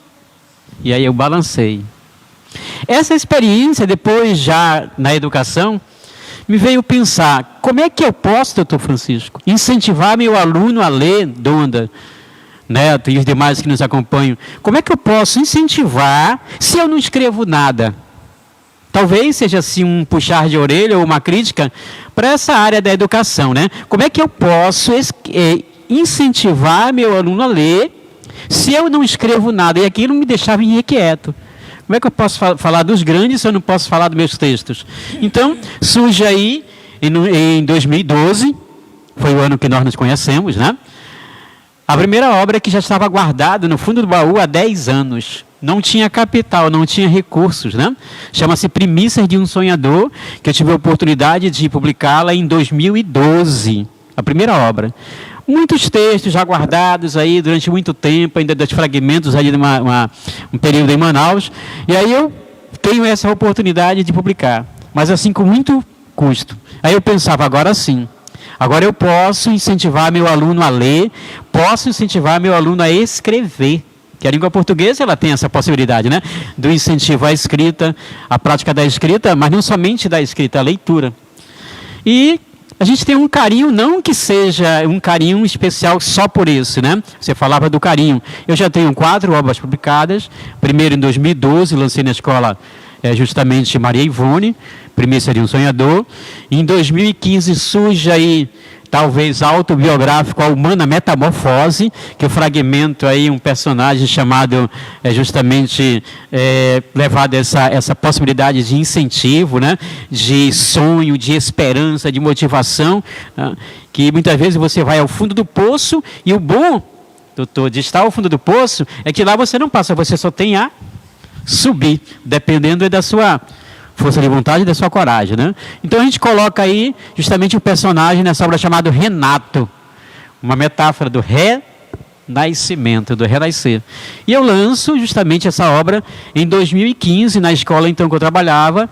E aí eu balancei. Essa experiência, depois já na educação, me veio pensar, como é que eu posso, doutor Francisco, incentivar meu aluno a ler, Donda, Neto e os demais que nos acompanham, como é que eu posso incentivar se eu não escrevo nada? Talvez seja assim um puxar de orelha ou uma crítica para essa área da educação, né? Como é que eu posso incentivar meu aluno a ler se eu não escrevo nada? E aquilo me deixava inquieto. Como é que eu posso falar dos grandes se eu não posso falar dos meus textos? Então, surge aí, em 2012, foi o ano que nós nos conhecemos, né? A primeira obra que já estava guardada no fundo do baú há 10 anos. Não tinha capital, não tinha recursos, né? Chama-se Primícias de um Sonhador, que eu tive a oportunidade de publicá-la em 2012. A primeira obra. Muitos textos já guardados aí durante muito tempo, ainda dos fragmentos aí de um período em Manaus. E aí eu tenho essa oportunidade de publicar, mas assim com muito custo. Aí eu pensava, agora sim. Agora eu posso incentivar meu aluno a ler, posso incentivar meu aluno a escrever. Que a língua portuguesa ela tem essa possibilidade, né? Do incentivo à escrita, à prática da escrita, mas não somente da escrita, a leitura. E a gente tem um carinho, não que seja um carinho especial só por isso, né? Você falava do carinho. Eu já tenho 4 obras publicadas. Primeiro, em 2012, lancei na escola justamente Maria Ivone, Primícia de um Sonhador. Em 2015 surge aí, talvez autobiográfico, A Humana Metamorfose, que o fragmento aí, um personagem chamado justamente levado essa possibilidade de incentivo, né? De sonho, de esperança, de motivação, né? Que muitas vezes você vai ao fundo do poço e o bom, doutor, de estar ao fundo do poço é que lá você não passa, você só tem a subir, dependendo da sua força de vontade e da sua coragem, né? Então a gente coloca aí justamente o personagem nessa obra chamada Renato, uma metáfora do renascimento, do renascer. E eu lanço justamente essa obra em 2015 na escola então que eu trabalhava,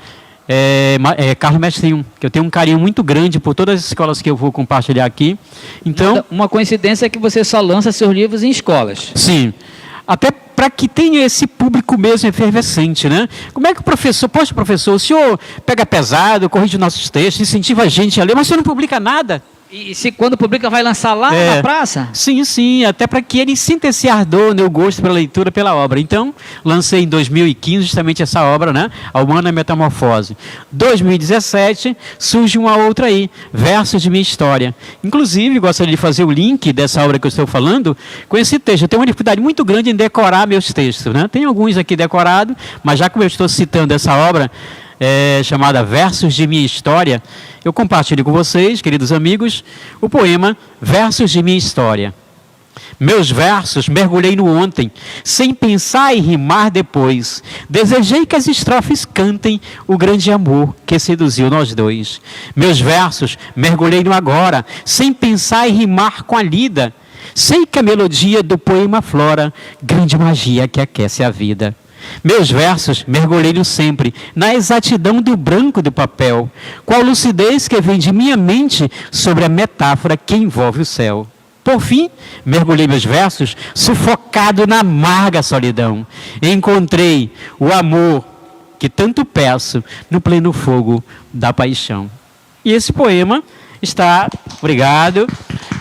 Carlos Mestrinho, que eu tenho um carinho muito grande por todas as escolas que eu vou compartilhar aqui. Então, uma coincidência é que você só lança seus livros em escolas. Sim. Até para que tenha esse público mesmo efervescente, né? Como é que o professor, poxa, professor, o senhor pega pesado, corrige nossos textos, incentiva a gente a ler, mas o senhor não publica nada. E se quando publica vai lançar lá na praça? Sim, até para que ele sinta esse ardor, né, o gosto pela leitura, pela obra. Então, lancei em 2015 justamente essa obra, né? A Humana Metamorfose. 2017, surge uma outra aí, Versos de Minha História. Inclusive, gostaria de fazer o link dessa obra que eu estou falando com esse texto. Eu tenho uma dificuldade muito grande em decorar meus textos, né? Tem alguns aqui decorados, mas já que eu estou citando essa obra, chamada Versos de Minha História, eu compartilho com vocês, queridos amigos, o poema Versos de Minha História. Meus versos mergulhei no ontem, sem pensar em rimar depois. Desejei que as estrofes cantem o grande amor que seduziu nós dois. Meus versos mergulhei no agora, sem pensar em rimar com a lida. Sei que a melodia do poema flora, grande magia que aquece a vida. Meus versos mergulheiam sempre na exatidão do branco do papel, qual lucidez que vem de minha mente sobre a metáfora que envolve o céu. Por fim, mergulhei meus versos sufocado na amarga solidão. Encontrei o amor que tanto peço no pleno fogo da paixão. E esse poema está, obrigado,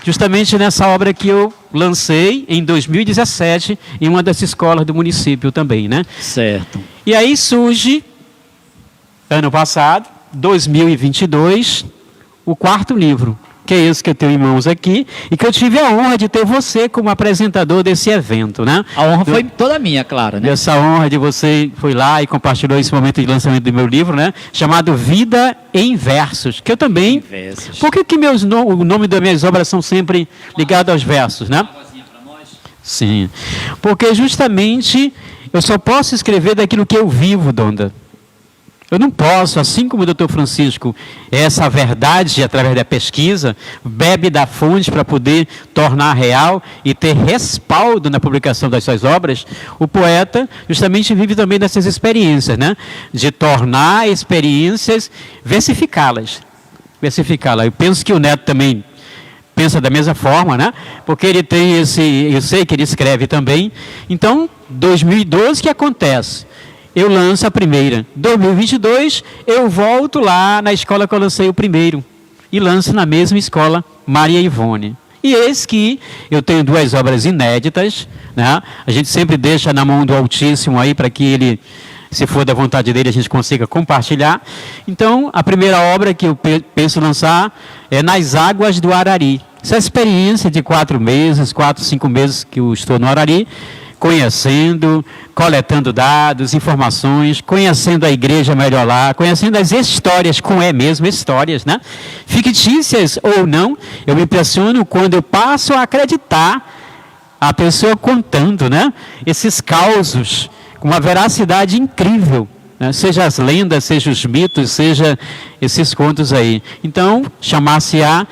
justamente nessa obra que eu lancei em 2017 em uma das escolas do município também, né? Certo. E aí surge, ano passado, 2022, o 4º livro, que é esse que eu tenho em mãos aqui, e que eu tive a honra de ter você como apresentador desse evento, né? A honra foi toda minha, claro, né? Essa honra de você foi lá e compartilhou esse momento de lançamento do meu livro, né? Chamado Vida em Versos, que eu também... Versos. Por que o nome das minhas obras são sempre ligados aos versos, né? Sim, porque justamente eu só posso escrever daquilo que eu vivo, Donda. Eu não posso, assim como o doutor Francisco, essa verdade através da pesquisa, bebe da fonte para poder tornar real e ter respaldo na publicação das suas obras, o poeta justamente vive também dessas experiências, né? De tornar experiências, versificá-las. Eu penso que o Neto também pensa da mesma forma, né? Porque ele tem eu sei que ele escreve também. Então, 2012 que acontece? Eu lanço a primeira. 2022, eu volto lá na escola que eu lancei o primeiro. E lanço na mesma escola Maria Ivone. E eis que eu tenho 2 obras inéditas, né? A gente sempre deixa na mão do Altíssimo aí para que ele, se for da vontade dele, a gente consiga compartilhar. Então, a primeira obra que eu penso lançar é Nas Águas do Arari. Essa experiência de 4 meses, 4, 5 meses que eu estou no Arari, conhecendo, coletando dados, informações, conhecendo a igreja melhor lá, conhecendo as histórias, mesmo, histórias, né? Fictícias ou não, eu me impressiono quando eu passo a acreditar a pessoa contando, né? Esses causos com uma veracidade incrível, né? Seja as lendas, seja os mitos, seja esses contos aí. Então, chamar-se-á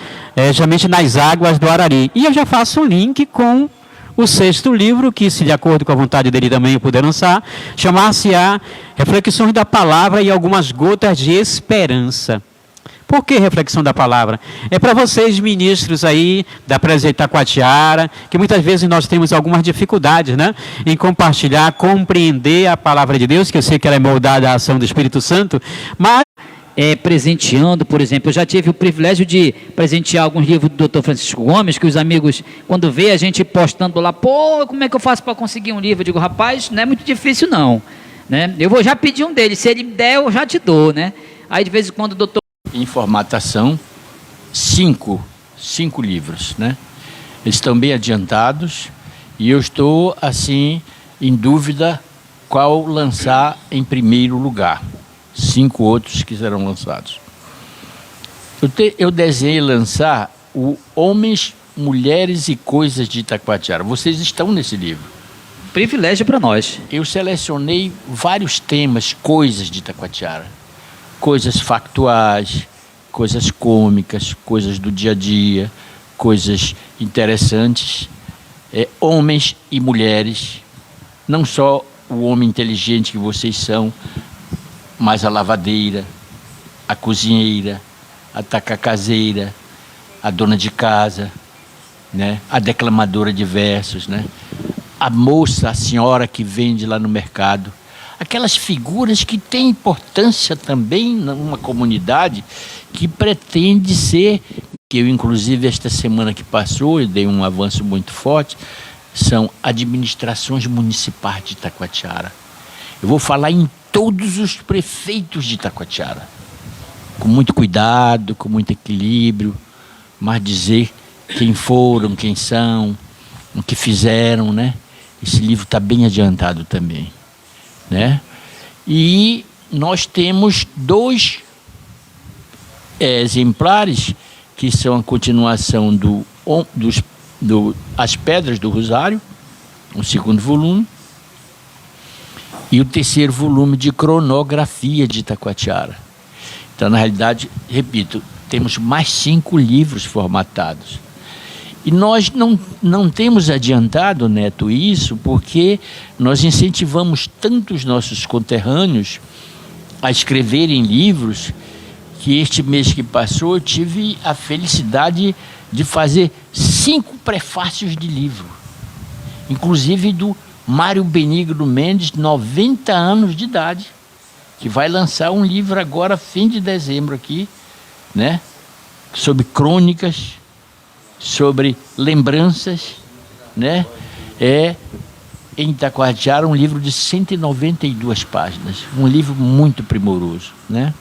geralmente Nas Águas do Arari. E eu já faço um link com o 6º livro, que, se de acordo com a vontade dele também eu puder lançar, chamar-se-á Reflexões da Palavra e Algumas Gotas de Esperança. Por que reflexão da palavra? É para vocês, ministros aí da Presbiteriana de Itacoatiara, que muitas vezes nós temos algumas dificuldades, né? Em compartilhar, compreender a palavra de Deus, que eu sei que ela é moldada à ação do Espírito Santo, mas... presenteando, por exemplo, eu já tive o privilégio de presentear alguns livros do Dr. Francisco Gomes, que os amigos, quando vê a gente postando lá, pô, como é que eu faço para conseguir um livro? Eu digo, rapaz, não é muito difícil não, né? Eu vou já pedir um deles, se ele me der, eu já te dou, né? Aí de vez em quando o doutor... Em formatação, 5 livros, né? Eles estão bem adiantados e eu estou, assim, em dúvida qual lançar em primeiro lugar. 5 outros que serão lançados. Eu desenhei lançar o Homens, Mulheres e Coisas de Itacoatiara. Vocês estão nesse livro. Privilégio para nós. Eu selecionei vários temas, coisas de Itacoatiara. Coisas factuais, coisas cômicas, coisas do dia a dia, coisas interessantes. Homens e mulheres, não só o homem inteligente que vocês são, mas a lavadeira, a cozinheira, a tacacazeira, a dona de casa, né? A declamadora de versos, né? A moça, a senhora que vende lá no mercado. Aquelas figuras que têm importância também numa comunidade que pretende ser, que eu inclusive esta semana que passou, eu dei um avanço muito forte, são administrações municipais de Itacoatiara. Eu vou falar em todos os prefeitos de Itacoatiara, com muito cuidado, com muito equilíbrio, mas dizer quem foram, quem são, o que fizeram, né? Esse livro está bem adiantado também, né? E nós temos 2 exemplares que são a continuação As Pedras do Rosário, o 2º volume, e o 3º volume de Cronografia de Itacoatiara. Então, na realidade, repito, temos mais 5 livros formatados. E nós não temos adiantado, Neto, isso, porque nós incentivamos tanto os nossos conterrâneos a escreverem livros, que este mês que passou eu tive a felicidade de fazer 5 prefácios de livro, inclusive do Mário Benigno Mendes, 90 anos de idade, que vai lançar um livro agora, fim de dezembro aqui, né? Sobre crônicas, sobre lembranças, né? Em Itacoatiara, um livro de 192 páginas, um livro muito primoroso, né?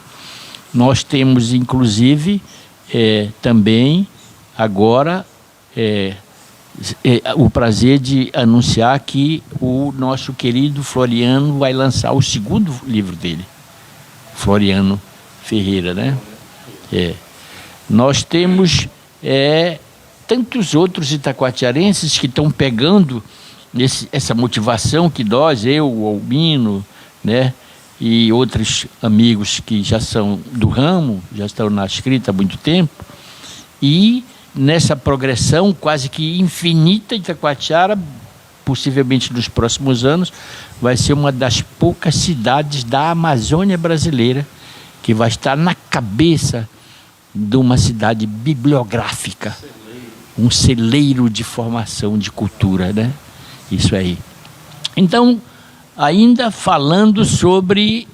Nós temos, inclusive, também, agora, o prazer de anunciar que o nosso querido Floriano vai lançar o 2º livro dele, Floriano Ferreira, né? Nós temos tantos outros itacoatiarenses que estão pegando essa motivação que nós, eu, o Albino, né, e outros amigos que já são do ramo, já estão na escrita há muito tempo, e nessa progressão quase que infinita, Itacoatiara, possivelmente nos próximos anos, vai ser uma das poucas cidades da Amazônia brasileira que vai estar na cabeça de uma cidade bibliográfica, um celeiro de formação de cultura, né? Isso aí. Então, ainda falando sobre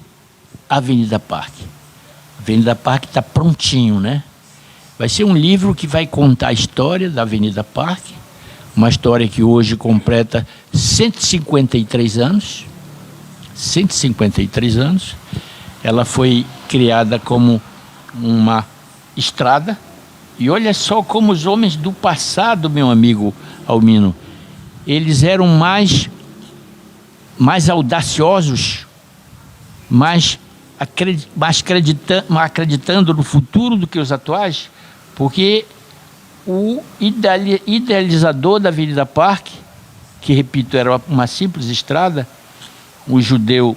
a Avenida Parque. A Avenida Parque está prontinho, né? Vai ser um livro que vai contar a história da Avenida Parque, uma história que hoje completa 153 anos. 153 anos. Ela foi criada como uma estrada. E olha só como os homens do passado, meu amigo Almino, eles eram mais audaciosos, mais acreditando no futuro do que os atuais, porque o idealizador da Avenida Parque, que, repito, era uma simples estrada, o judeu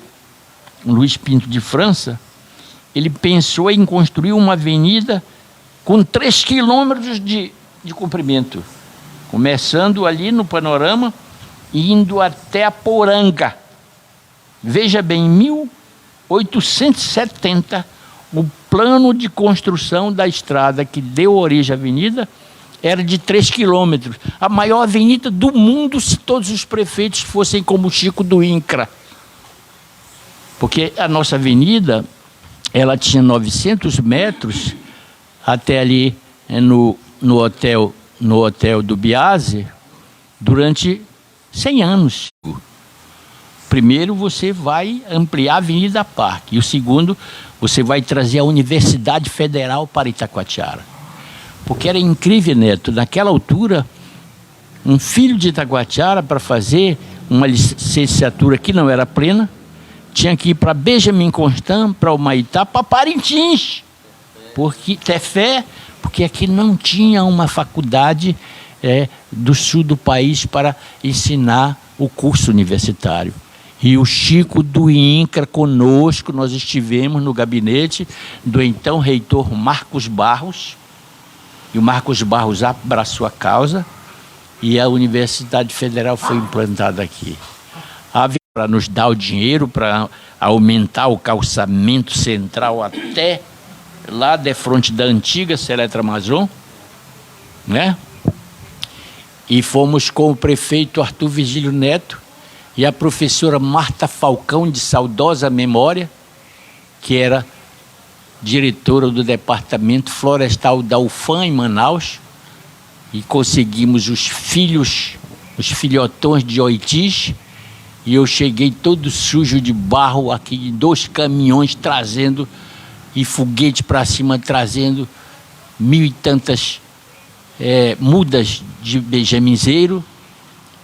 Luiz Pinto de França, ele pensou em construir uma avenida com 3 quilômetros de comprimento, começando ali no Panorama e indo até a Poranga. Veja bem, em 1870, o plano de construção da estrada que deu origem à avenida era de 3 quilômetros. A maior avenida do mundo se todos os prefeitos fossem como Chico do INCRA. Porque a nossa avenida, ela tinha 900 metros até ali no hotel do Biase durante 100 anos. Primeiro, você vai ampliar a Avenida Parque. E o segundo, você vai trazer a Universidade Federal para Itacoatiara. Porque era incrível, Neto, naquela altura, um filho de Itacoatiara, para fazer uma licenciatura que não era plena, tinha que ir para Benjamin Constant, para Humaitá, para Parintins. Porque aqui não tinha uma faculdade do sul do país para ensinar o curso universitário. E o Chico do INCRA conosco, nós estivemos no gabinete do então reitor Marcos Barros, e o Marcos Barros abraçou a causa, e a Universidade Federal foi implantada aqui. Para nos dar o dinheiro para aumentar o calçamento central até lá de frente da antiga Seletra Amazon, né? E fomos com o prefeito Arthur Vigílio Neto e a professora Marta Falcão, de saudosa memória, que era diretora do Departamento Florestal da UFAM em Manaus, e conseguimos os filhotões de Oitis, e eu cheguei todo sujo de barro aqui, em 2 caminhões trazendo, e foguete para cima trazendo 1000 e tantas mudas de benjaminzeiro,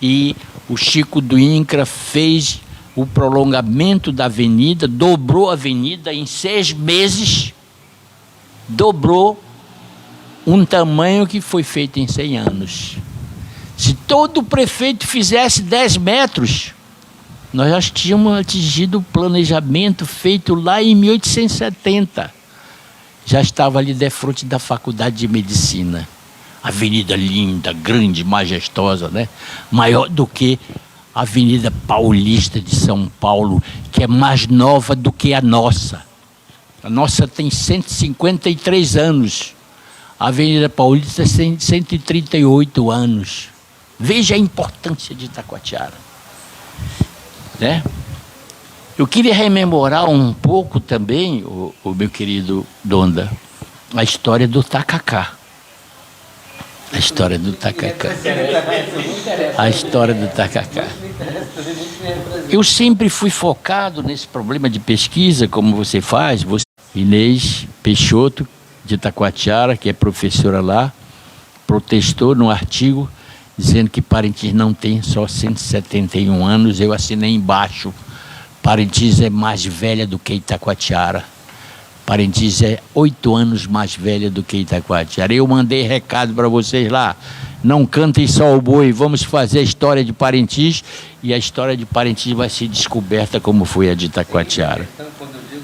e o Chico do INCRA fez o prolongamento da avenida, dobrou a avenida em 6 meses, dobrou um tamanho que foi feito em 100 anos. Se todo prefeito fizesse 10 metros, nós já tínhamos atingido o planejamento feito lá em 1870. Já estava ali de frente da Faculdade de Medicina. Avenida linda, grande, majestosa, né? Maior do que a Avenida Paulista de São Paulo, que é mais nova do que a nossa. A nossa tem 153 anos. A Avenida Paulista tem 138 anos. Veja a importância de Itacoatiara, né? Eu queria rememorar um pouco também, o meu querido Donda, a história do tacacá. A história do tacacá. A história do tacacá. Eu sempre fui focado nesse problema de pesquisa, como você faz. Você, Inês Peixoto, de Itacoatiara, que é professora lá, protestou no artigo dizendo que Parintins não tem só 171 anos. Eu assinei embaixo. Parintins é mais velha do que Itacoatiara. Parintins é 8 anos mais velha do que Itacoatiara. Eu mandei recado para vocês lá. Não cantem só o boi, vamos fazer a história de Parintins, e a história de Parintins vai ser descoberta como foi a de Itacoatiara. Então, quando eu digo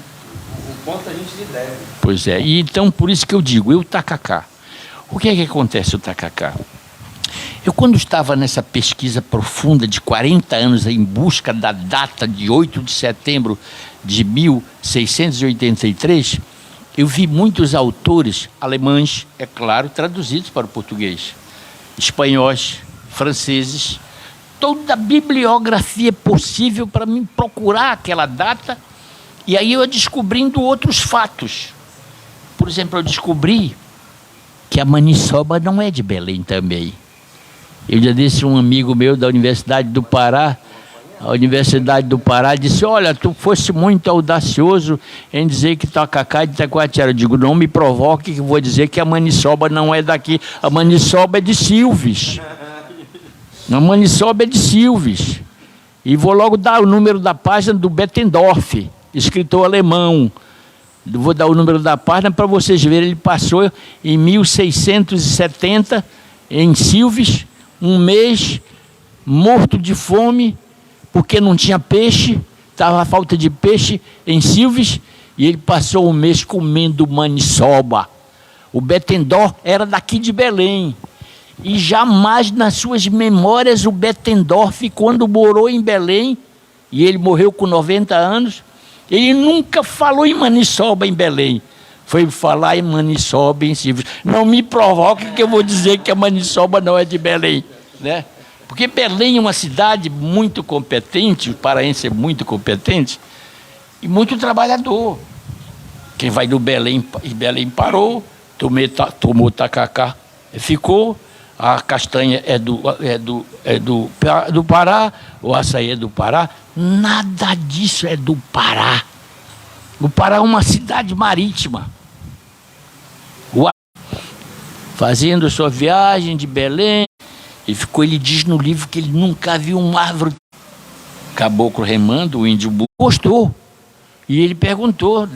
o ponto, a gente lhe deve. Pois é, e então por isso que eu digo, o tacacá. O que é que acontece o tacacá? Eu, quando estava nessa pesquisa profunda de 40 anos em busca da data de 8 de setembro de 1683, eu vi muitos autores alemães, é claro, traduzidos para o português, espanhóis, franceses, toda a bibliografia possível para me procurar aquela data, e aí eu descobrindo outros fatos. Por exemplo, eu descobri que a maniçoba não é de Belém também. Eu já disse a um amigo meu da Universidade do Pará, a Universidade do Pará disse: olha, tu fosse muito audacioso em dizer que tacacá é de Itacoatiara. Eu digo, não me provoque, que eu vou dizer que a maniçoba não é daqui. A maniçoba é de Silves. A maniçoba é de Silves. E vou logo dar o número da página do Bettendorf, escritor alemão. Vou dar o número da página para vocês verem. Ele passou em 1670 em Silves, um mês, morto de fome, porque não tinha peixe, estava a falta de peixe em Silves, e ele passou um mês comendo maniçoba. O Bettendorf era daqui de Belém, e jamais nas suas memórias o Bettendorf, quando morou em Belém, e ele morreu com 90 anos, ele nunca falou em maniçoba em Belém. Foi falar em maniçoba em Silves. Não me provoque que eu vou dizer que a maniçoba não é de Belém, né? Porque Belém é uma cidade muito competente, o paraense é muito competente e muito trabalhador. Quem vai do Belém, e Belém parou, tomou tacacá, ficou, a castanha é do Pará, o açaí é do Pará. Nada disso é do Pará. O Pará é uma cidade marítima. Fazendo sua viagem de Belém, ele diz no livro que ele nunca viu uma árvore. Caboclo remando, o índio gostou. E ele perguntou,